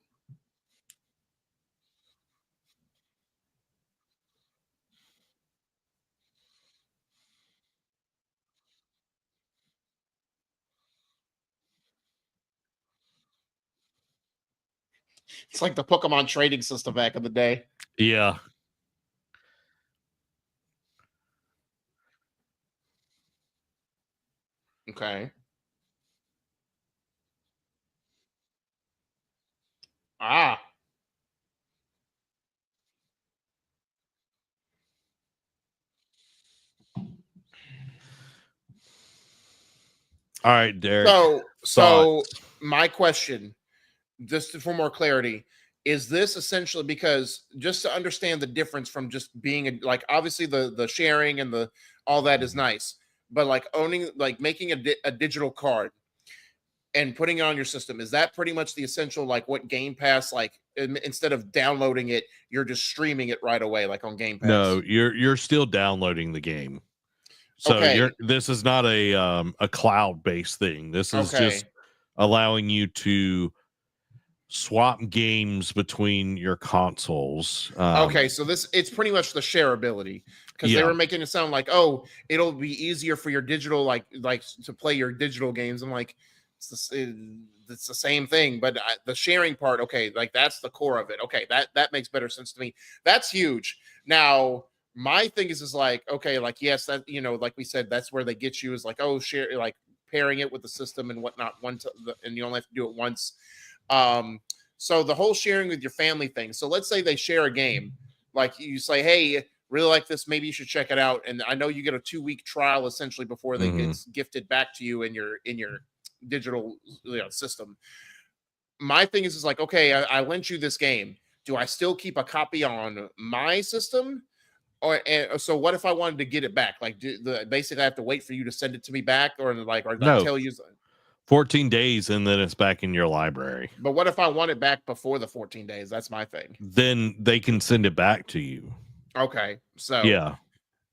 It's like the Pokemon trading system back in the day. Yeah. Okay. Ah. All right, Derek. So my question, just for more clarity, is this essentially because just to understand the difference from just being like obviously the sharing and the all that is nice, but like owning, like making a digital card and putting it on your system, is that pretty much the essential, like what Game Pass, like instead of downloading it, you're just streaming it right away, like on Game No, Pass? you're still downloading the game. So Okay. this is not a cloud-based thing. This is just Okay. allowing you to swap games between your consoles. Okay, so this, it's pretty much the shareability, because they Yeah. were making it sound like, oh, it'll be easier for your digital, like to play your digital games. I'm like, it's the same thing, but the sharing part, okay, like that's the core of it. Okay, that makes better sense to me. That's huge. Now, my thing is like, okay, like yes, that, like we said, that's where they get you, is like, oh, share, like pairing it with the system and whatnot, and you only have to do it once. Um, so the whole sharing with your family thing. So let's say they share a game, like you say, hey, really like this, maybe you should check it out. And I know you get a 2-week trial essentially before they Mhm. get gifted back to you in your digital, system. My thing is like, okay, I lent you this game. Do I still keep a copy on my system? So what if I wanted to get it back? Like, basically I have to wait for you to send it to me back, or like No, tell you. 14 days and then it's back in your library. But what if I want it back before the 14 days? That's my thing. Then they can send it back to you. Okay. So, Yeah.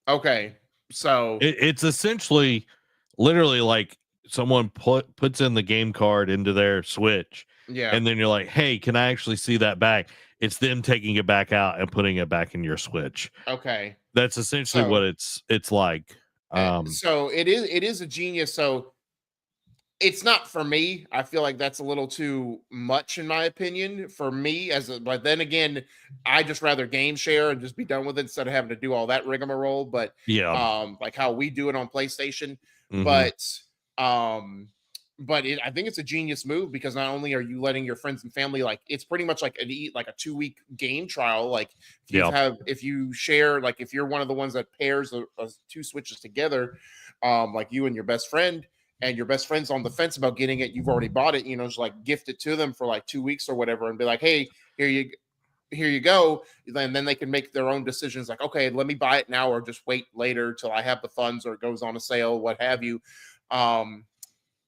okay. So, It's essentially literally like someone puts in the game card into their Switch, yeah. and then you're like, "Hey, can I actually see that back?" It's them taking it back out and putting it back in your Switch. Okay. That's essentially what So, it's like. Um, so it is a genius. So it's not for me. I feel like that's a little too much in my opinion for me but then again, I just rather game share and just be done with it instead of having to do all that rigmarole. But yeah. like how we do it on PlayStation. Mhm. But um I think it's a genius move, because not only are you letting your friends and family, like it's pretty much like like a 2-week game trial. Like Yeah. if you share, like if you're one of the ones that pairs two Switches together, like you and your best friend, and your best friend's on the fence about getting it, you've already bought it, just like gift it to them for like 2 weeks or whatever, and be like, hey, here you go. Then they can make their own decisions, like, okay, let me buy it now or just wait later till I have the funds, or it goes on a sale, what have you. um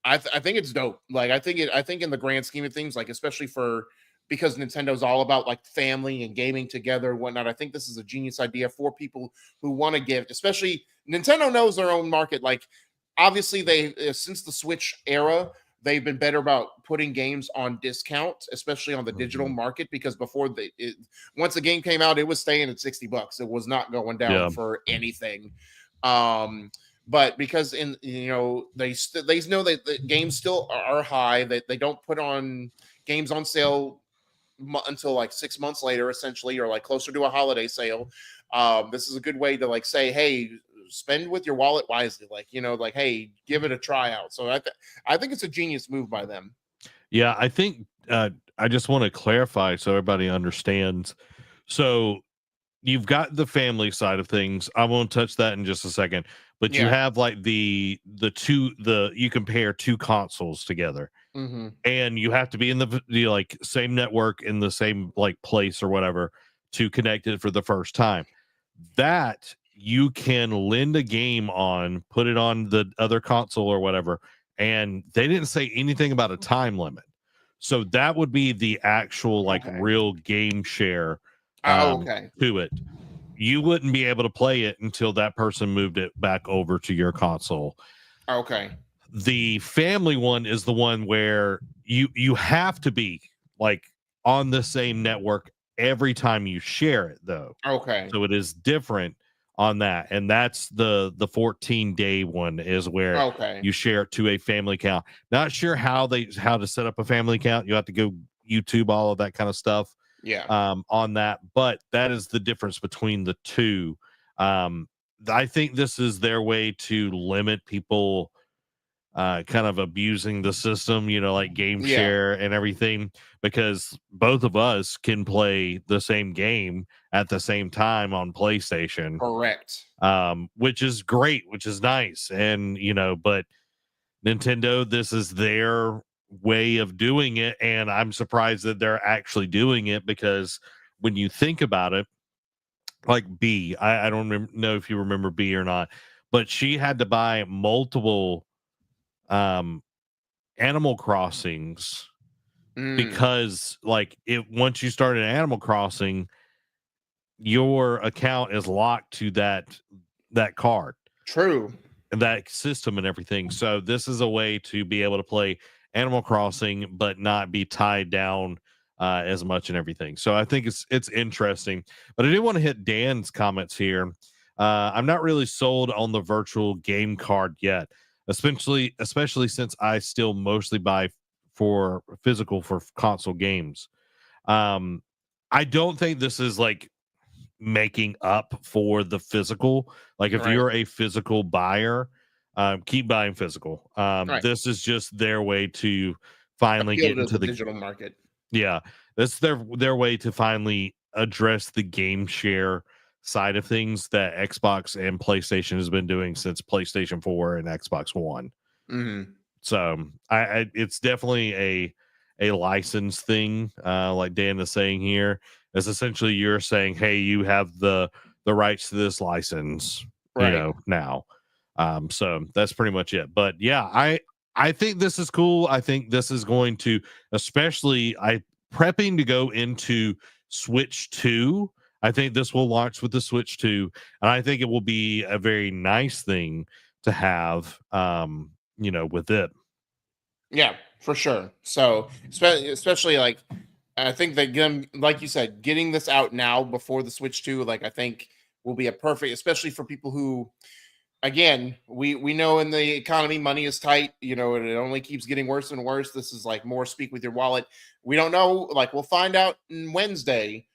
I think it's dope. Like I think in the grand scheme of things, like especially because Nintendo's all about like family and gaming together and whatnot, I think this is a genius idea for people who want to give. Especially Nintendo knows their own market. Like obviously they since the Switch era, they've been better about putting games on discount, especially on the digital Mhm. market, because before once the game came out, it was staying at $60. It was not going down Yeah. for anything. Um, but because they know that the games still are high, that they don't put on games on sale until like 6 months later, essentially, or like closer to a holiday sale. This is a good way to like say, hey, spend with your wallet wisely, like like, hey, give it a try out. So I think it's a genius move by them. Yeah, I think I just want to clarify so everybody understands. So you've got the family side of things. I won't touch that in just a second, but you Yeah. have like the you compare two consoles together, Hmm. and you have to be in the like same network in the same like place or whatever to connect it for the first time. That you can lend a game on, put it on the other console or whatever, and they didn't say anything about a time limit. So that would be the actual like Okay. real game share Oh, okay. to it. You wouldn't be able to play it until that person moved it back over to your console. Okay. The family one is the one where you have to be like on the same network every time you share it though. Okay. So it is different on that. And that's the 14-day one is where Okay. you share it to a family account. Not sure how to set up a family account. You have to go YouTube all of that kind of stuff Yeah. on that, but that is the difference between the two. Um, I think this is their way to limit people kind of abusing the system, like game Yeah. share and everything, because both of us can play the same game at the same time on PlayStation, Correct. which is great, which is nice. And, but Nintendo, this is their way of doing it. And I'm surprised that they're actually doing it, because when you think about it, like B, I don't know if you remember B or not, but she had to buy multiple um Animal Crossings Mm, because like it once you start an Animal Crossing, your account is locked to that card true. and that system and everything. So this is a way to be able to play Animal Crossing but not be tied down as much and everything. So I think it's interesting. But I do want to hit Dan's comments here. I'm not really sold on the virtual game card yet, especially since I still mostly buy for physical for console games. Um, I don't think this is like making up for the physical. Like if Right. you're a physical buyer, keep buying physical. Right. This is just their way to finally Appeal get to into the the digital market. yeah. That's their way to finally address the game share side of things that Xbox and PlayStation has been doing since PlayStation 4 and Xbox One. Hmm. So I it's definitely a license thing, like Dan is saying here. Is essentially you're saying, hey, you have the rights to this license, Right. now. So that's pretty much it. But yeah, I think this is cool. I think this is going to, especially I prepping to go into Switch 2. I think this will launch with the Switch 2, and I think it will be a very nice thing to have with it. Yeah, for sure. So, especially like, I think that like you said, getting this out now before the Switch 2, like I think will be a perfect, especially for people who, again, we know in the economy money is tight, and it only keeps getting worse and worse. This is like more speak with your wallet. We don't know, like we'll find out on Wednesday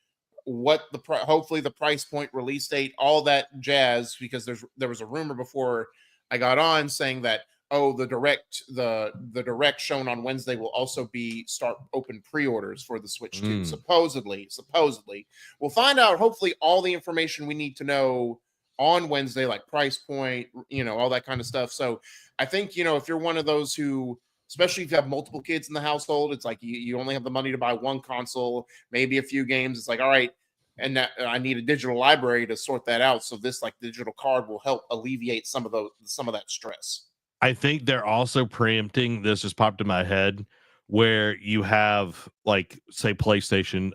what hopefully the price point, release date, all that jazz, because there was a rumor before I got on saying that, oh, the direct shown on Wednesday will also be start open pre-orders for the Switch 2. Mm. Supposedly. We'll find out hopefully all the information we need to know on Wednesday, like price point, all that kind of stuff. So I think, if you're one of those who, especially if you have multiple kids in the household, it's like you only have the money to buy one console, maybe a few games. It's like, all right, and that I need a digital library to sort that out. So this like digital card will help alleviate some of that stress. I think they're also preempting this just popped in my head where you have like say PlayStation,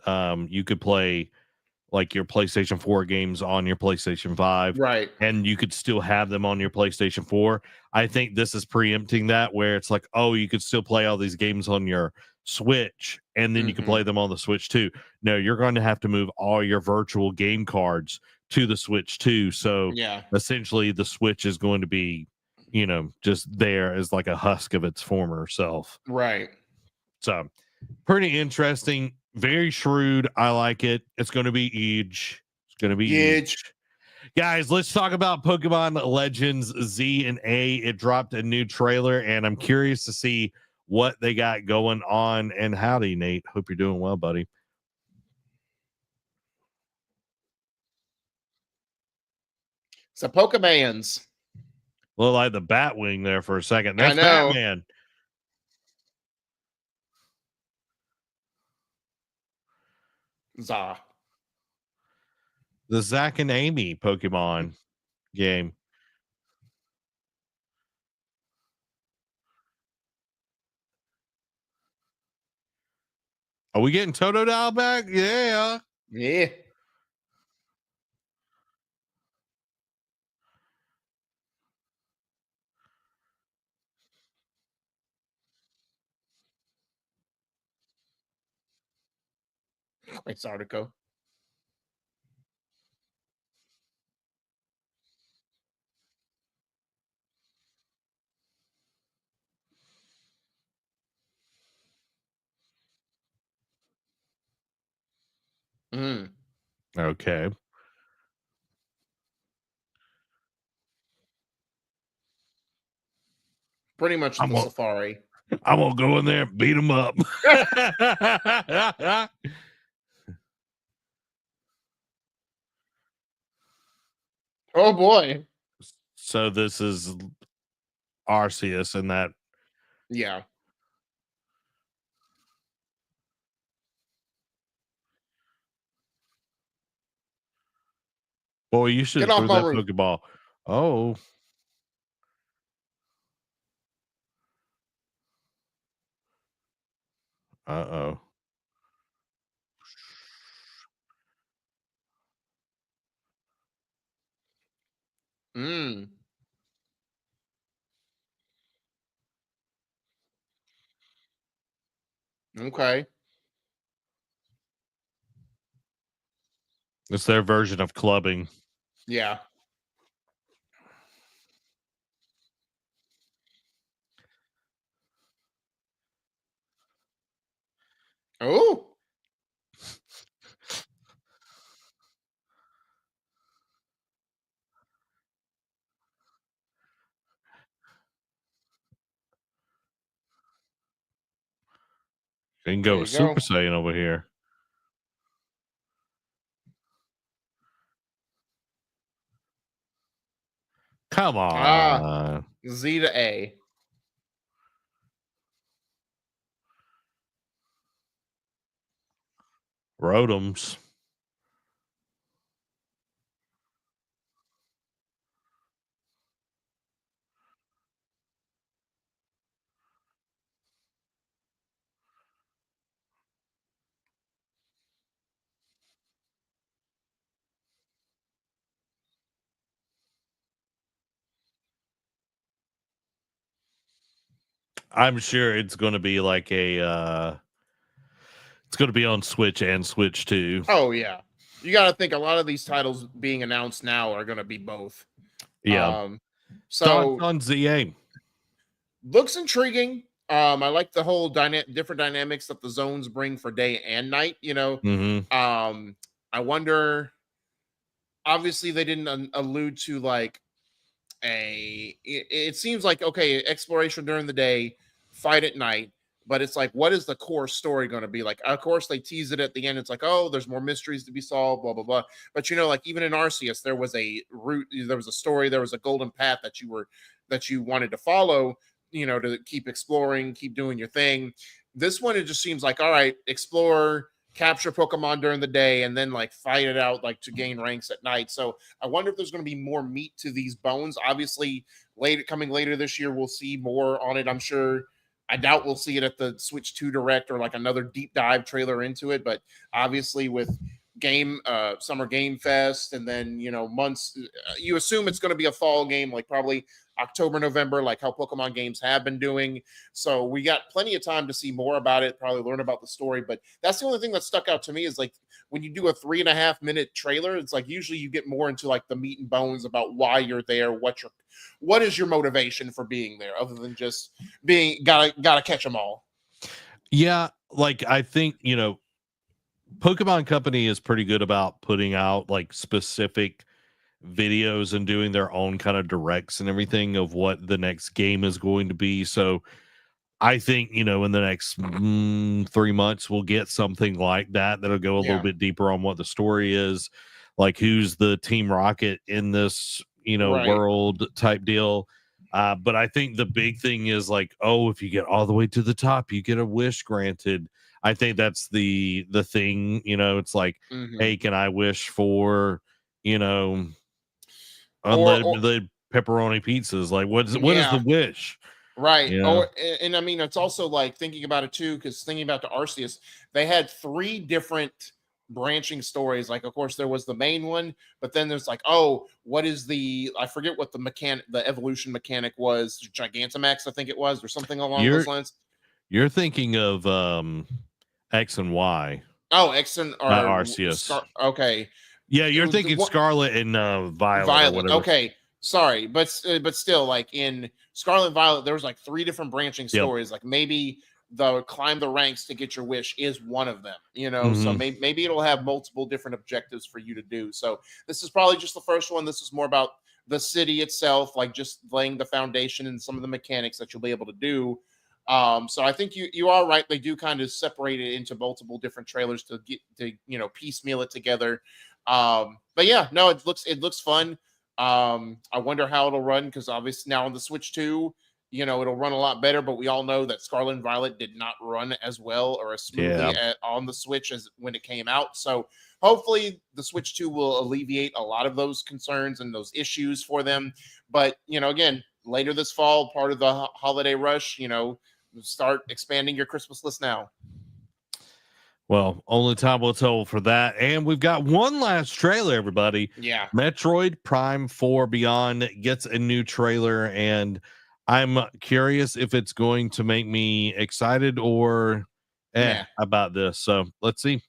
you could play like your PlayStation 4 games on your PlayStation 5 Right. and you could still have them on your PlayStation 4. I think this is preempting that where it's like, oh, you could still play all these games on your Switch and then you can Hmm. play them on the Switch too. No, you're going to have to move all your virtual game cards to the Switch too. So Yeah. essentially the Switch is going to be, just there as like a husk of its former self. Right. So pretty interesting, very shrewd. I like it. It's going to be Edge. It's going to be Huge. Edge. Guys, let's talk about Pokemon Legends Z and A. It dropped a new trailer, and I'm curious to see what they got going on. And howdy, Nate. Hope you're doing well, buddy. So Pokemans. Look like the Batwing there for a second. I That's know. Batman. Za. The Zack and Amy Pokemon game. Are we getting Totodile back? Yeah. Yeah. Thanks, Artico. Mm. Okay. Pretty much I'm the gonna, Safari. I'm gonna go in there and beat him up. Oh boy. So this is Arceus and that. Yeah. Boy, you should Get have off threw my that roof. Pokeball. Oh. Uh-oh. Mm, okay. It's their version of clubbing. Yeah. Oh, They can there go with you go. Super Saiyan over here. Come Ah, on. Z to A. Rotoms. I'm sure it's going to be like it's going to be on Switch and Switch 2. Oh yeah. You got to think a lot of these titles being announced now are going to be both. Yeah. Um, Thoughts so on ZA? looks intriguing. I like the whole different dynamics that the zones bring for day and night. Mhm. I wonder. Obviously, they didn't allude to like it seems like okay, exploration during the day, fight at night, but it's like what is the core story going to be like? Of course they tease it at the end. It's like, oh, there's more mysteries to be solved, blah blah blah. But like even in Arceus there was a route, there was a story, there was a golden path that you wanted to follow, to keep exploring, keep doing your thing. This one, it just seems like, all right, explore, capture Pokemon during the day, and then like fight it out like to gain ranks at night. So I wonder if there's going to be more meat to these bones. Obviously, coming later this year, we'll see more on it. I'm sure. I doubt we'll see it at the Switch 2 Direct or like another deep dive trailer into it. But obviously, with Summer Game Fest, and then months, you assume it's going to be a fall game, like probably October, November, like how Pokemon games have been doing. So we got plenty of time to see more about it, probably learn about the story. But that's the only thing that stuck out to me is like when you do a 3.5 minute trailer, it's like usually you get more into like the meat and bones about why you're there, what is your motivation for being there, other than just being gotta catch them all. Yeah, like I think, Pokemon Company is pretty good about putting out like specific videos and doing their own kind of directs and everything of what the next game is going to be. So I think, in the next 3 months, we'll get something like that that'll go a little Yeah. bit deeper on what the story is, like who's the Team Rocket in this, Right. world type deal. But I think the big thing is like, oh, if you get all the way to the top, you get a wish granted. I think that's the thing. It's like, Hmm. hey, can I wish for, you know, Or unlimited pepperoni pizzas? Like, what is the yeah. wish? Right. Yeah. And I mean, it's also like thinking about it too, because thinking about the Arceus, they had three different branching stories. Like, of course, there was the main one, but then there's like, oh, what is I forget what the evolution mechanic was, Gigantamax, I think it was, or something along those You're lines. You're thinking of X and Y, Oh, Exon not or Arceus. Scar. Okay. Yeah, It you're was the thinking one. Scarlet and Violet or Violet. whatever. Okay, sorry, but still, like in Scarlet and Violet, there was like three different branching Yep. stories. Like maybe the climb the ranks to get your wish is one of them. So Hmm. maybe it'll have multiple different objectives for you to do. So this is probably just the first one. This is more about the city itself, like just laying the foundation and some of the mechanics that you'll be able to do. So I think you are right. They do kind of separate it into multiple different trailers to get to piecemeal it together. But yeah, no, it looks fun. I wonder how it'll run because obviously now on the Switch 2, it'll run a lot better. But we all know that Scarlet and Violet did not run as well or as Yeah. smoothly on the Switch as when it came out. So hopefully the Switch 2 will alleviate a lot of those concerns and those issues for them. But again, later this fall, part of the holiday rush, start expanding your Christmas list now. Well, only time will tell for that. And we've got one last trailer, everybody. Yeah. Metroid Prime 4 Beyond gets a new trailer, and I'm curious if it's going to make me excited or Meh. about this. So let's see.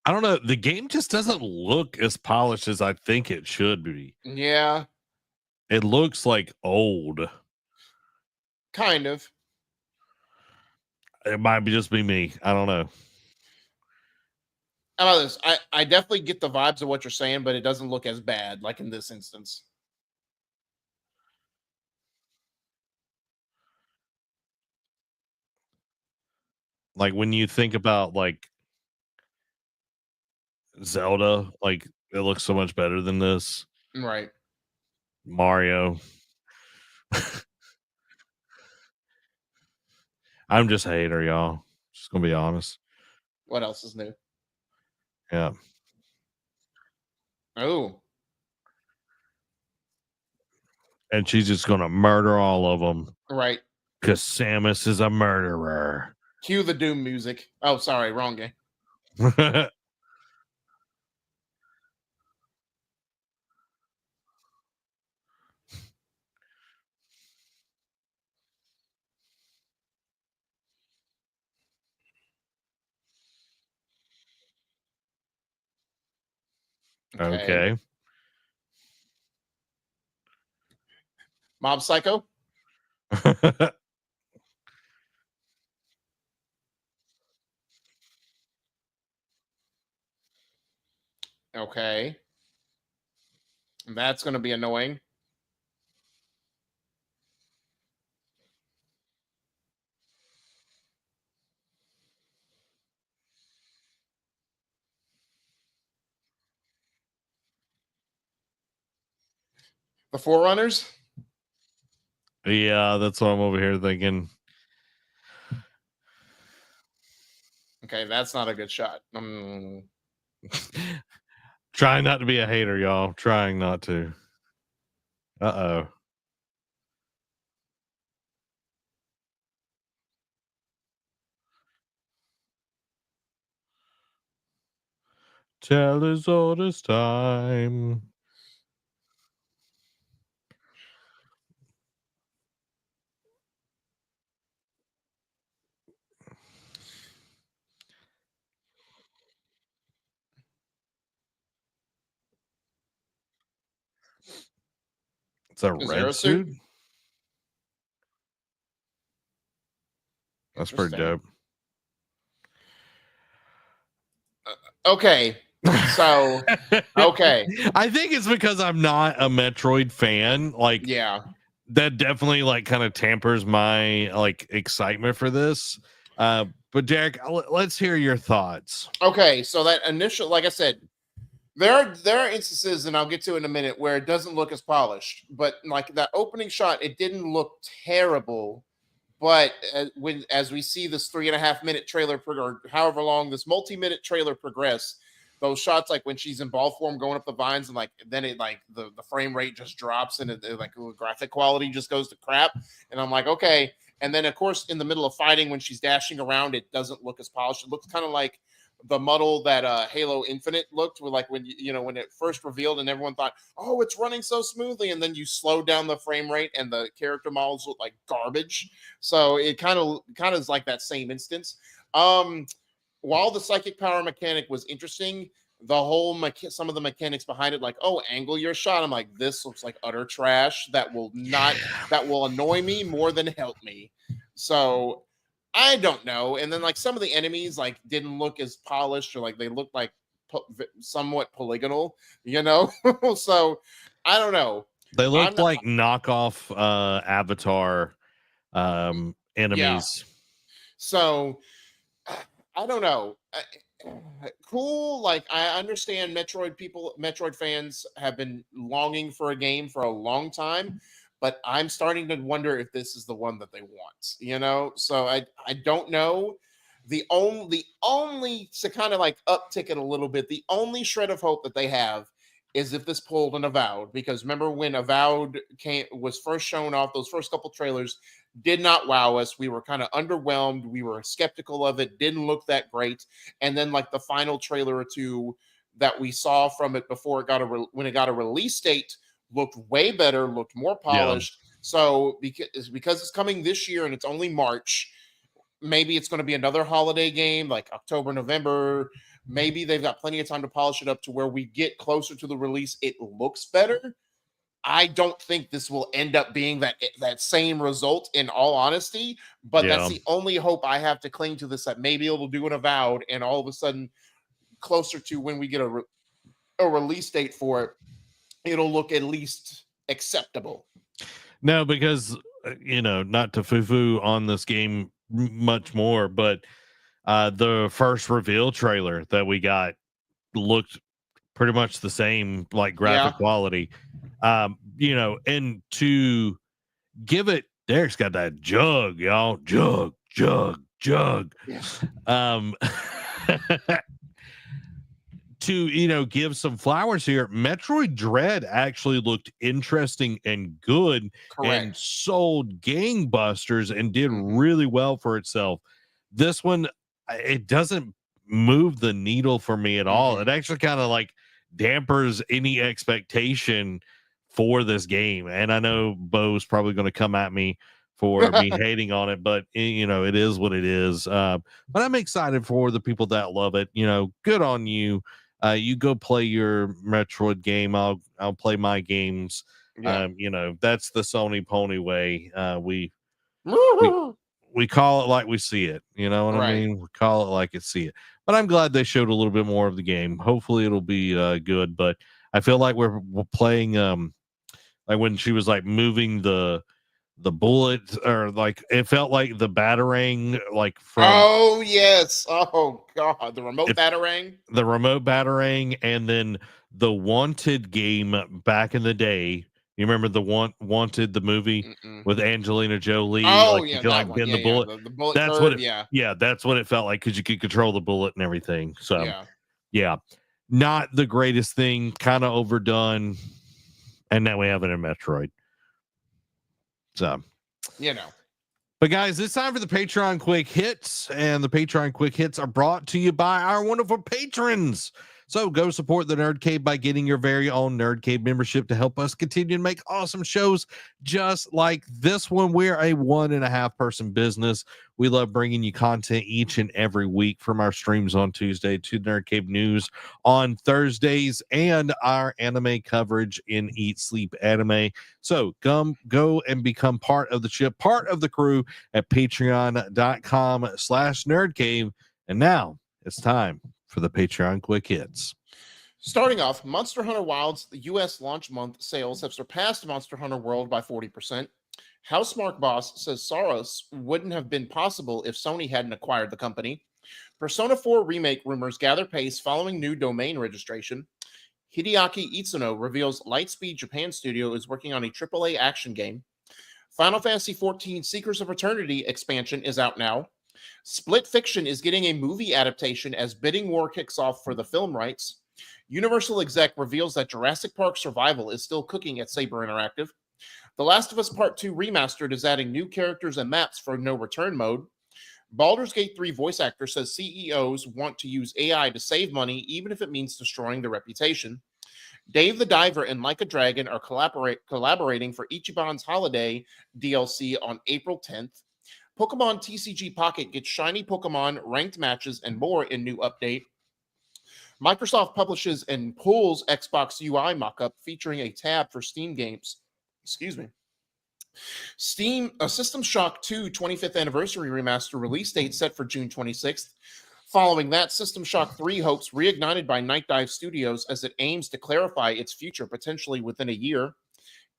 I don't know. The game just doesn't look as polished as I think it should be. Yeah. It looks like old. Kind of. It might be just be me. I don't know. How about this? I definitely get the vibes of what you're saying, but it doesn't look as bad like in this instance. Like when you think about like Zelda, like it looks so much better than this. Right. Mario. I'm just a hater, y'all. Just gonna be honest. What else is new? Yeah. Oh, And she's just gonna murder all of them right. because Samus is a murderer. Cue the Doom music. Oh, sorry, wrong game. Okay. Okay. Mob Psycho. Okay. That's going to be annoying. The Forerunners. Yeah, that's what I'm over here thinking. Okay, that's not a good shot. Trying not to be a hater, y'all. Trying not to. Uh-oh. Tell us all this time. It's a Is there red a suit? suit? That's pretty Interesting. dope. Okay. So, okay. I think it's because I'm not a Metroid fan. Like, Yeah. that definitely like kind of tampers my like excitement for this. But Derek, let's hear your thoughts. Okay. So that initial, like I said, there are instances, and I'll get to in a minute, where it doesn't look as polished. But like that opening shot, it didn't look terrible. But when as we see this 3.5 minute trailer or however long this multi-minute trailer progress, those shots like when she's in ball form going up the vines and like then it like the frame rate just drops and like the graphic quality just goes to crap. And I'm like, okay. And then of course in the middle of fighting when she's dashing around, it doesn't look as polished. It looks kind of like the muddle that Halo Infinite looked with, like when when it first revealed and everyone thought, oh, it's running so smoothly, and then you slow down the frame rate and the character models look like garbage. So it kind of is like that same instance. While the psychic power mechanic was interesting, the whole some of the mechanics behind it, like, oh, angle your shot. I'm like, this looks like utter trash. That will annoy me more than help me. So I don't know. And then like some of the enemies like didn't look as polished, or like they looked like somewhat polygonal, so I don't know. They I'm looked not. like knockoff Avatar Yeah. enemies. So I don't know. Cool. Like I understand Metroid fans have been longing for a game for a long time, but I'm starting to wonder if this is the one that they want. So I don't know. The only to kind of like uptick it a little bit, the only shred of hope that they have is if this pulled an Avowed, because remember when Avowed was first shown off, those first couple trailers did not wow us. We were kind of underwhelmed. We were skeptical of it. Didn't look that great. And then like the final trailer or two that we saw from it before it got when it got a release date looked way better, looked more Yeah. polished. So because it's coming this year and it's only March, maybe it's going to be another holiday game like October, November. Maybe they've got plenty of time to polish it up to where we get closer to the release. It looks better. I don't think this will end up being that same result in all honesty, but that's Yeah. the only hope I have to cling to this, that maybe it'll do an Avowed and all of a sudden closer to when we get a release date for it, it'll look at least acceptable. No, because not to foo-foo on this game much more, but the first reveal trailer that we got looked pretty much the same, like graphic Yeah. quality. And to give it, Derek's got that jug, y'all. Jug. Yeah. Um to give some flowers here, Metroid Dread actually looked interesting and good and Correct. sold gangbusters and did Mhm. really well for itself. This one, it doesn't move the needle for me at all. It actually kind of like dampers any expectation for this game. And I know Bo's probably going to come at me for me hating on it, but it is what it is. But I'm excited for the people that love it. Good on you. You go play your Metroid game. I'll play my games. Yeah. That's the Sony pony way. We we call it like we see it. You know what I Right. mean? We call it like it see it. But I'm glad they showed a little bit more of the game. Hopefully it'll be good. But I feel like we're playing like when she was like moving the bullet, or like it felt like the batarang, like from Oh yes. Oh god, the remote if batarang. the remote batarang, and then the Wanted game back in the day. You remember the Wanted, the movie Mm-mm. with Angelina Jolie, Oh like you yeah, could that like one. bend Yeah, the yeah. bullet. The bullet That's what curve. it, Yeah, yeah, that's what it felt like, because you could control the bullet and everything. So yeah. yeah, not the greatest thing, kind of overdone, and now we have it in Metroid. So, You know. but guys, it's time for the Patreon quick hits, and the Patreon quick hits are brought to you by our wonderful patrons. So go support the Nerd Cave by getting your very own Nerd Cave membership to help us continue to make awesome shows just like this one. We're a 1.5 person business. We love bringing you content each and every week, from our streams on Tuesday to Nerd Cave news on Thursdays and our anime coverage in Eat Sleep Anime. So go and become part of the ship, part of the crew at patreon.com/nerdcave. And now it's time for the Patreon quick hits. Starting off, Monster Hunter Wild's US launch month sales have surpassed Monster Hunter World by 40%. Housemark boss says Soros wouldn't have been possible if Sony hadn't acquired the company. Persona 4 remake rumors gather pace following new domain registration. Hideaki Itsuno reveals Lightspeed Japan Studio is working on a AAA action game. Final Fantasy XIV Seekers of Eternity expansion is out now. Split Fiction is getting a movie adaptation as bidding war kicks off for the film rights. Universal exec reveals that Jurassic Park Survival is still cooking at Saber Interactive. The Last of Us Part 2 Remastered is adding new characters and maps for no return mode. Baldur's Gate 3 voice actor says CEOs want to use AI to save money, even if it means destroying their reputation. Dave the Diver and Like a Dragon are collaborating for Ichiban's Holiday DLC on April 10th. Pokemon TCG Pocket gets shiny Pokemon, ranked matches, and more in new update. Microsoft publishes and pulls Xbox UI mockup featuring a tab for Steam games. Excuse me. System Shock 2 25th anniversary remaster release date set for June 26th. Following that, System Shock 3 hopes reignited by Night Dive Studios as it aims to clarify its future potentially within a year.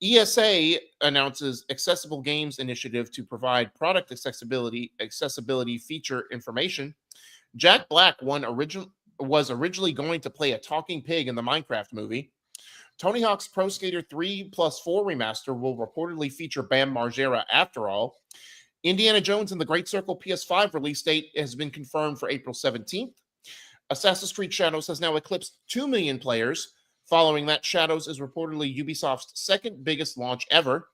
ESA announces Accessible Games Initiative to provide product accessibility feature information. Jack Black was originally going to play a talking pig in the Minecraft movie. Tony Hawk's Pro Skater 3 plus 4 remaster will reportedly feature Bam Margera after all. Indiana Jones and the Great Circle PS5 release date has been confirmed for April 17th. Assassin's Creed Shadows has now eclipsed 2 million players. Following that, Shadows is reportedly Ubisoft's second biggest launch ever.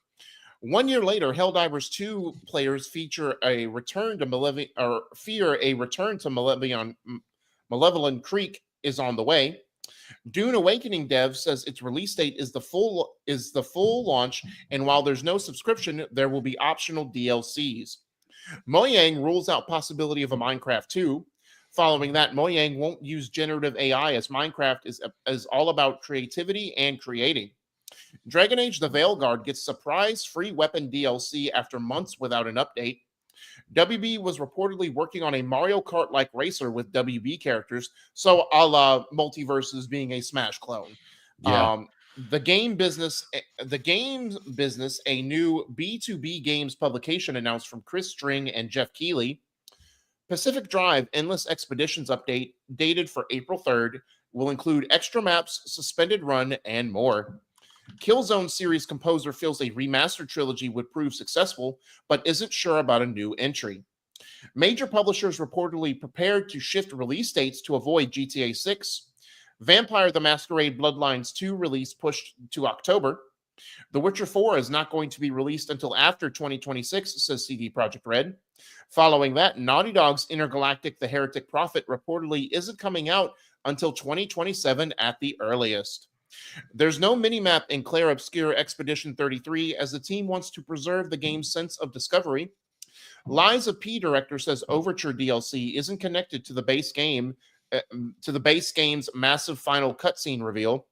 1 year later, Helldivers 2 players fear a return to Malevolent Creek is on the way. Dune Awakening dev says its release date is the full launch, and while there's no subscription, there will be optional DLCs. Mojang rules out possibility of a Minecraft 2. Following that, Mojang won't use generative AI as Minecraft is all about creativity and creating. Dragon Age The Veilguard gets surprise free weapon DLC after months without an update. WB was reportedly working on a Mario Kart-like racer with WB characters, so a la Multiverses being a Smash clone. Yeah. The games business, a new B2B games publication announced from Chris String and Jeff Keighley. Pacific Drive Endless Expeditions update dated for April 3rd will include extra maps, suspended run, and more. Killzone series composer feels a remastered trilogy would prove successful, but isn't sure about a new entry. Major publishers reportedly prepared to shift release dates to avoid GTA 6. Vampire the Masquerade Bloodlines 2 release pushed to October. The Witcher 4 is not going to be released until after 2026, says CD Projekt Red. Following that, Naughty Dog's Intergalactic The Heretic Prophet reportedly isn't coming out until 2027 at the earliest. There's no minimap in Clair Obscur Expedition 33 as the team wants to preserve the game's sense of discovery. Lies of P director says Overture DLC isn't connected to the base game's massive final cutscene reveal.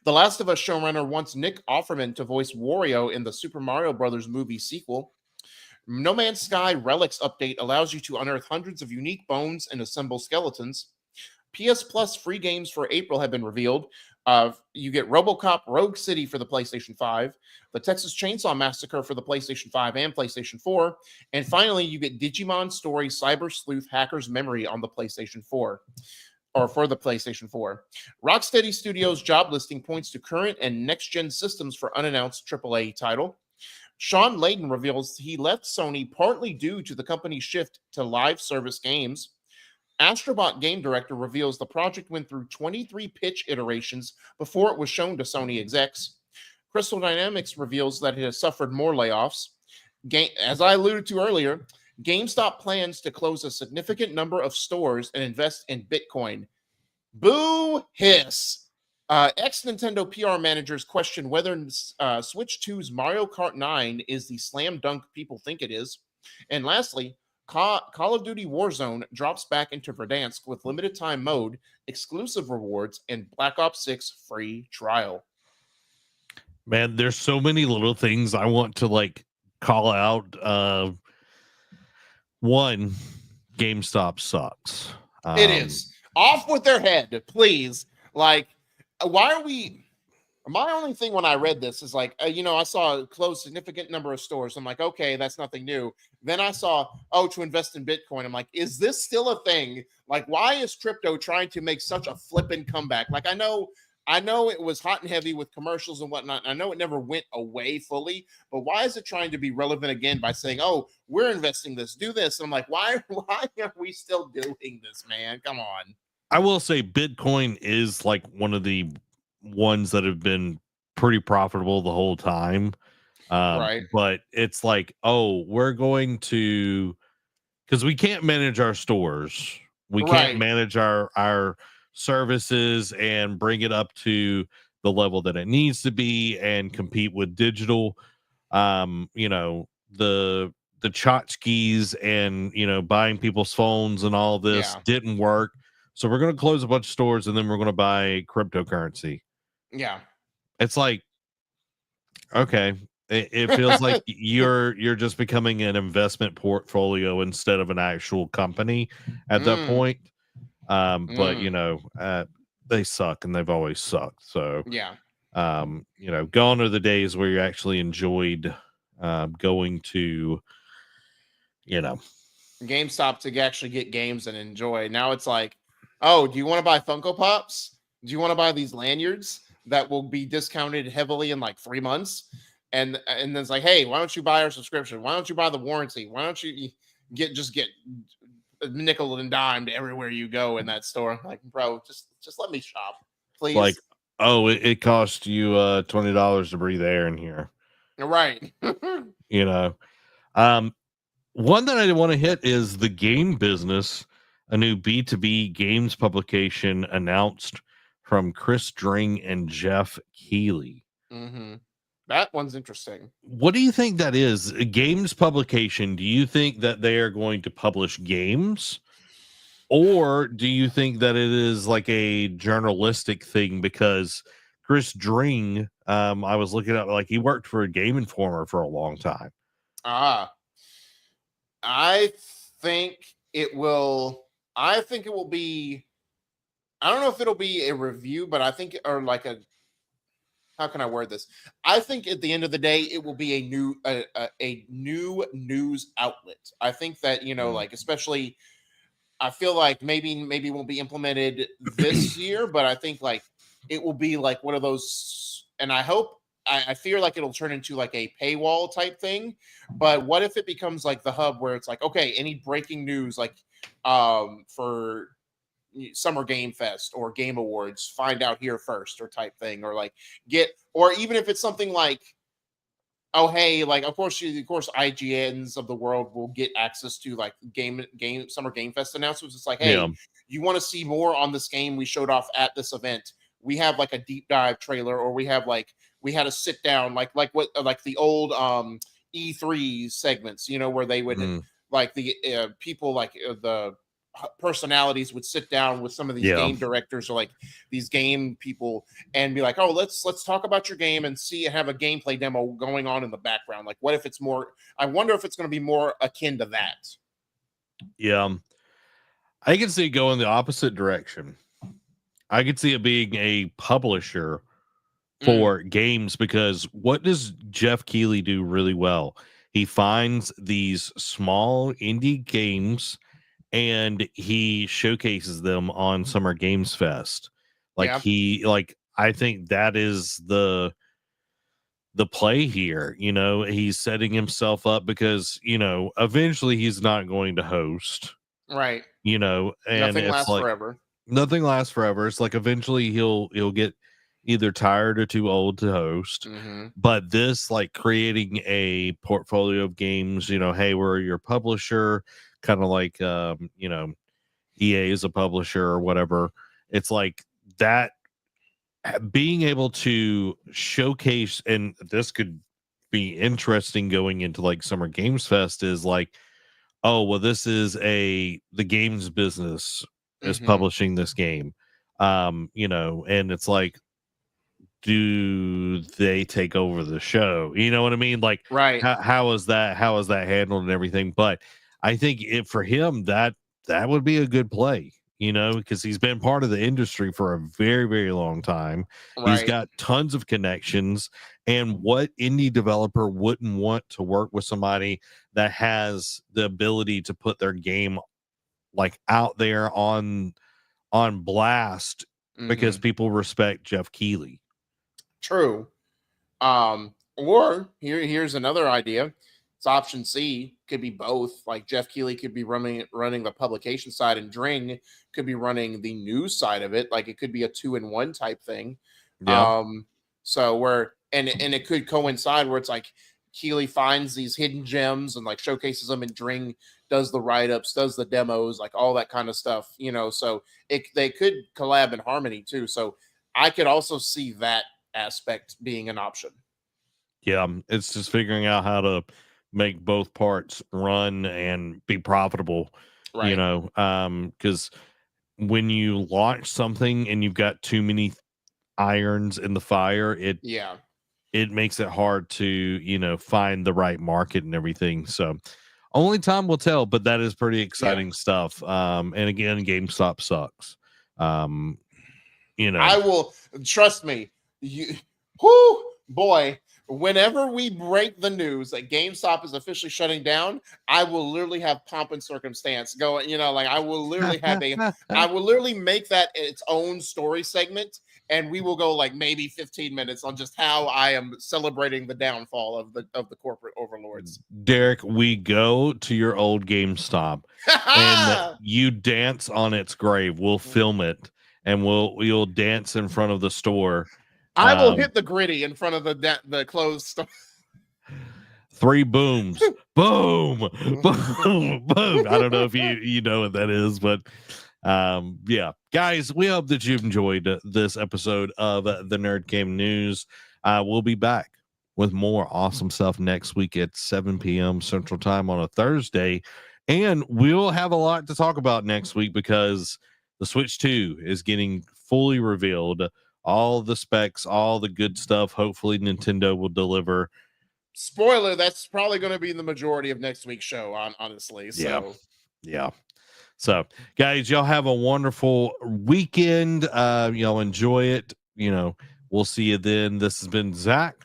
The Last of Us showrunner wants Nick Offerman to voice Wario in the Super Mario Bros. Movie sequel. No Man's Sky Relics update allows you to unearth hundreds of unique bones and assemble skeletons. PS Plus free games for April have been revealed. You get RoboCop Rogue City for the PlayStation 5, the Texas Chainsaw Massacre for the PlayStation 5 and PlayStation 4, and finally, you get Digimon Story Cyber Sleuth Hacker's Memory on the PlayStation 4. Or for the PlayStation 4. Rocksteady Studios' job listing points to current and next-gen systems for unannounced AAA title. Sean Layden reveals he left Sony partly due to the company's shift to live service games. Astrobot game director reveals the project went through 23 pitch iterations before it was shown to Sony execs. Crystal Dynamics reveals that it has suffered more layoffs. As I alluded to earlier, GameStop plans to close a significant number of stores and invest in Bitcoin. Boo hiss. Ex-Nintendo PR managers question whether Switch 2's Mario Kart 9 is the slam dunk people think it is. And lastly, Call of Duty Warzone drops back into Verdansk with limited time mode, exclusive rewards, and Black Ops 6 free trial. Man, there's so many little things I want to call out. One, GameStop sucks. It is. Off with their head, please. Why are we... My only thing when I read this is I saw a close significant number of stores. I'm like, okay, that's nothing new. Then I saw, to invest in Bitcoin. I'm like, is this still a thing? Why is crypto trying to make such a flippin' comeback? I know it was hot and heavy with commercials and whatnot. I know it never went away fully, but why is it trying to be relevant again by saying, we're investing this, do this? And I'm like, why are we still doing this, man? Come on. I will say Bitcoin is one of the ones that have been pretty profitable the whole time. Right. But it's we're going to, because we can't manage our stores. We can't manage our services and bring it up to the level that it needs to be and compete with digital. The tchotchkes and buying people's phones and all this didn't work. So we're going to close a bunch of stores and then we're going to buy cryptocurrency. Yeah. It's okay. It feels like you're just becoming an investment portfolio instead of an actual company at that point. But they suck and they've always sucked. So gone are the days where you actually enjoyed going to GameStop to actually get games and enjoy. Now it's like, oh, do you want to buy Funko Pops? Do you want to buy these lanyards that will be discounted heavily in like 3 months? And then it's like, hey, why don't you buy our subscription? Why don't you buy the warranty? Why don't you get nickel and dimed everywhere you go in that store? Like, bro, just let me shop, It's like, please. oh, it cost you $20 to breathe air in here. Right. You know, um, one that I want to hit is the game business. A new B2B games publication announced from Chris Dring and Jeff Keighley. Mm-hmm. That one's interesting. What do you think that is? A games publication. Do you think that they are going to publish games? Or do you think that it is like a journalistic thing? Because Chris Dring, I was looking at, like, he worked for a Game Informer for a long time. Ah, I think it will. I think it will be. I don't know if it'll be a review, but I think, or like a. How can I word this? I think at the end of the day, it will be a new news outlet. I think that, like, especially, I feel like maybe it won't be implemented this year, but I think like it will be like one of those, and I hope. I fear like it'll turn into like a paywall type thing, but what if it becomes like the hub where it's like, okay, any breaking news like for Summer Game Fest or Game Awards, find out here first, or type thing, or like or even if it's something like, oh hey, like of course IGNs of the world will get access to like game Summer Game Fest announcements. It's like, Yeah. hey, you want to see more on this game we showed off at this event? We have like a deep dive trailer, or we had a sit down, like what like the old E3 segments, where they would like the people like the personalities would sit down with some of these game directors or like these game people and be like, oh, let's talk about your game and have a gameplay demo going on in the background. Like, what if it's more, I wonder if it's going to be more akin to that. Yeah. I can see it going the opposite direction. I could see it being a publisher for games, because what does Jeff Keighley do really well? He finds these small indie games and he showcases them on Summer Games Fest. I think that is the play here. He's setting himself up because, eventually he's not going to host. Right. And Nothing it's lasts like forever. nothing lasts forever. It's like eventually he'll get either tired or too old to host. But this, like, creating a portfolio of games, hey, we're your publisher, kind of like EA is a publisher or whatever. It's like that, being able to showcase, and this could be interesting going into like Summer Games Fest, is like, oh, well, this is the games business is publishing this game. And it's like, do they take over the show? You know what I mean? Like, right. How is that handled and everything? But I think for him, that would be a good play, because he's been part of the industry for a very, very long time. Right. He's got tons of connections, and what indie developer wouldn't want to work with somebody that has the ability to put their game like out there on blast, because people respect Jeff Keighley. True. Or here's another idea. It's option C. Could be both. Like Jeff Keighley could be running the publication side, and Dring could be running the news side of it. Like it could be a 2-in-1 type thing. Yeah. So where and it could coincide where it's like Keighley finds these hidden gems and like showcases them, and Dring does the write-ups, does the demos, like all that kind of stuff. So they could collab in harmony too. So I could also see that aspect being an option. Yeah, it's just figuring out how to make both parts run and be profitable. Right. Because when you launch something and you've got too many irons in the fire, it makes it hard to find the right market and everything. So only time will tell, but that is pretty exciting stuff. And again, GameStop sucks. I will, trust me. Boy, whenever we break the news that GameStop is officially shutting down, I will literally have pomp and circumstance going, like I will literally I will literally make that its own story segment, and we will go like maybe 15 minutes on just how I am celebrating the downfall of the corporate overlords. Derek, we go to your old GameStop and you dance on its grave. We'll film it and you'll dance in front of the store. I will hit the gritty in front of the closed store. 3 booms. Boom. Boom. Boom. I don't know if you know what that is, but yeah. Guys, we hope that you've enjoyed this episode of the NerdCave News. We'll be back with more awesome stuff next week at 7 p.m. Central Time on a Thursday. And we'll have a lot to talk about next week because the Switch 2 is getting fully revealed. All the specs, all the good stuff. Hopefully Nintendo will deliver. Spoiler, that's probably going to be the majority of next week's show, honestly. So yeah. So, guys, y'all have a wonderful weekend. Y'all enjoy it. We'll see you then. This has been Zach.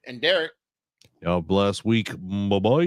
And Derek. Y'all bless week. Bye-bye.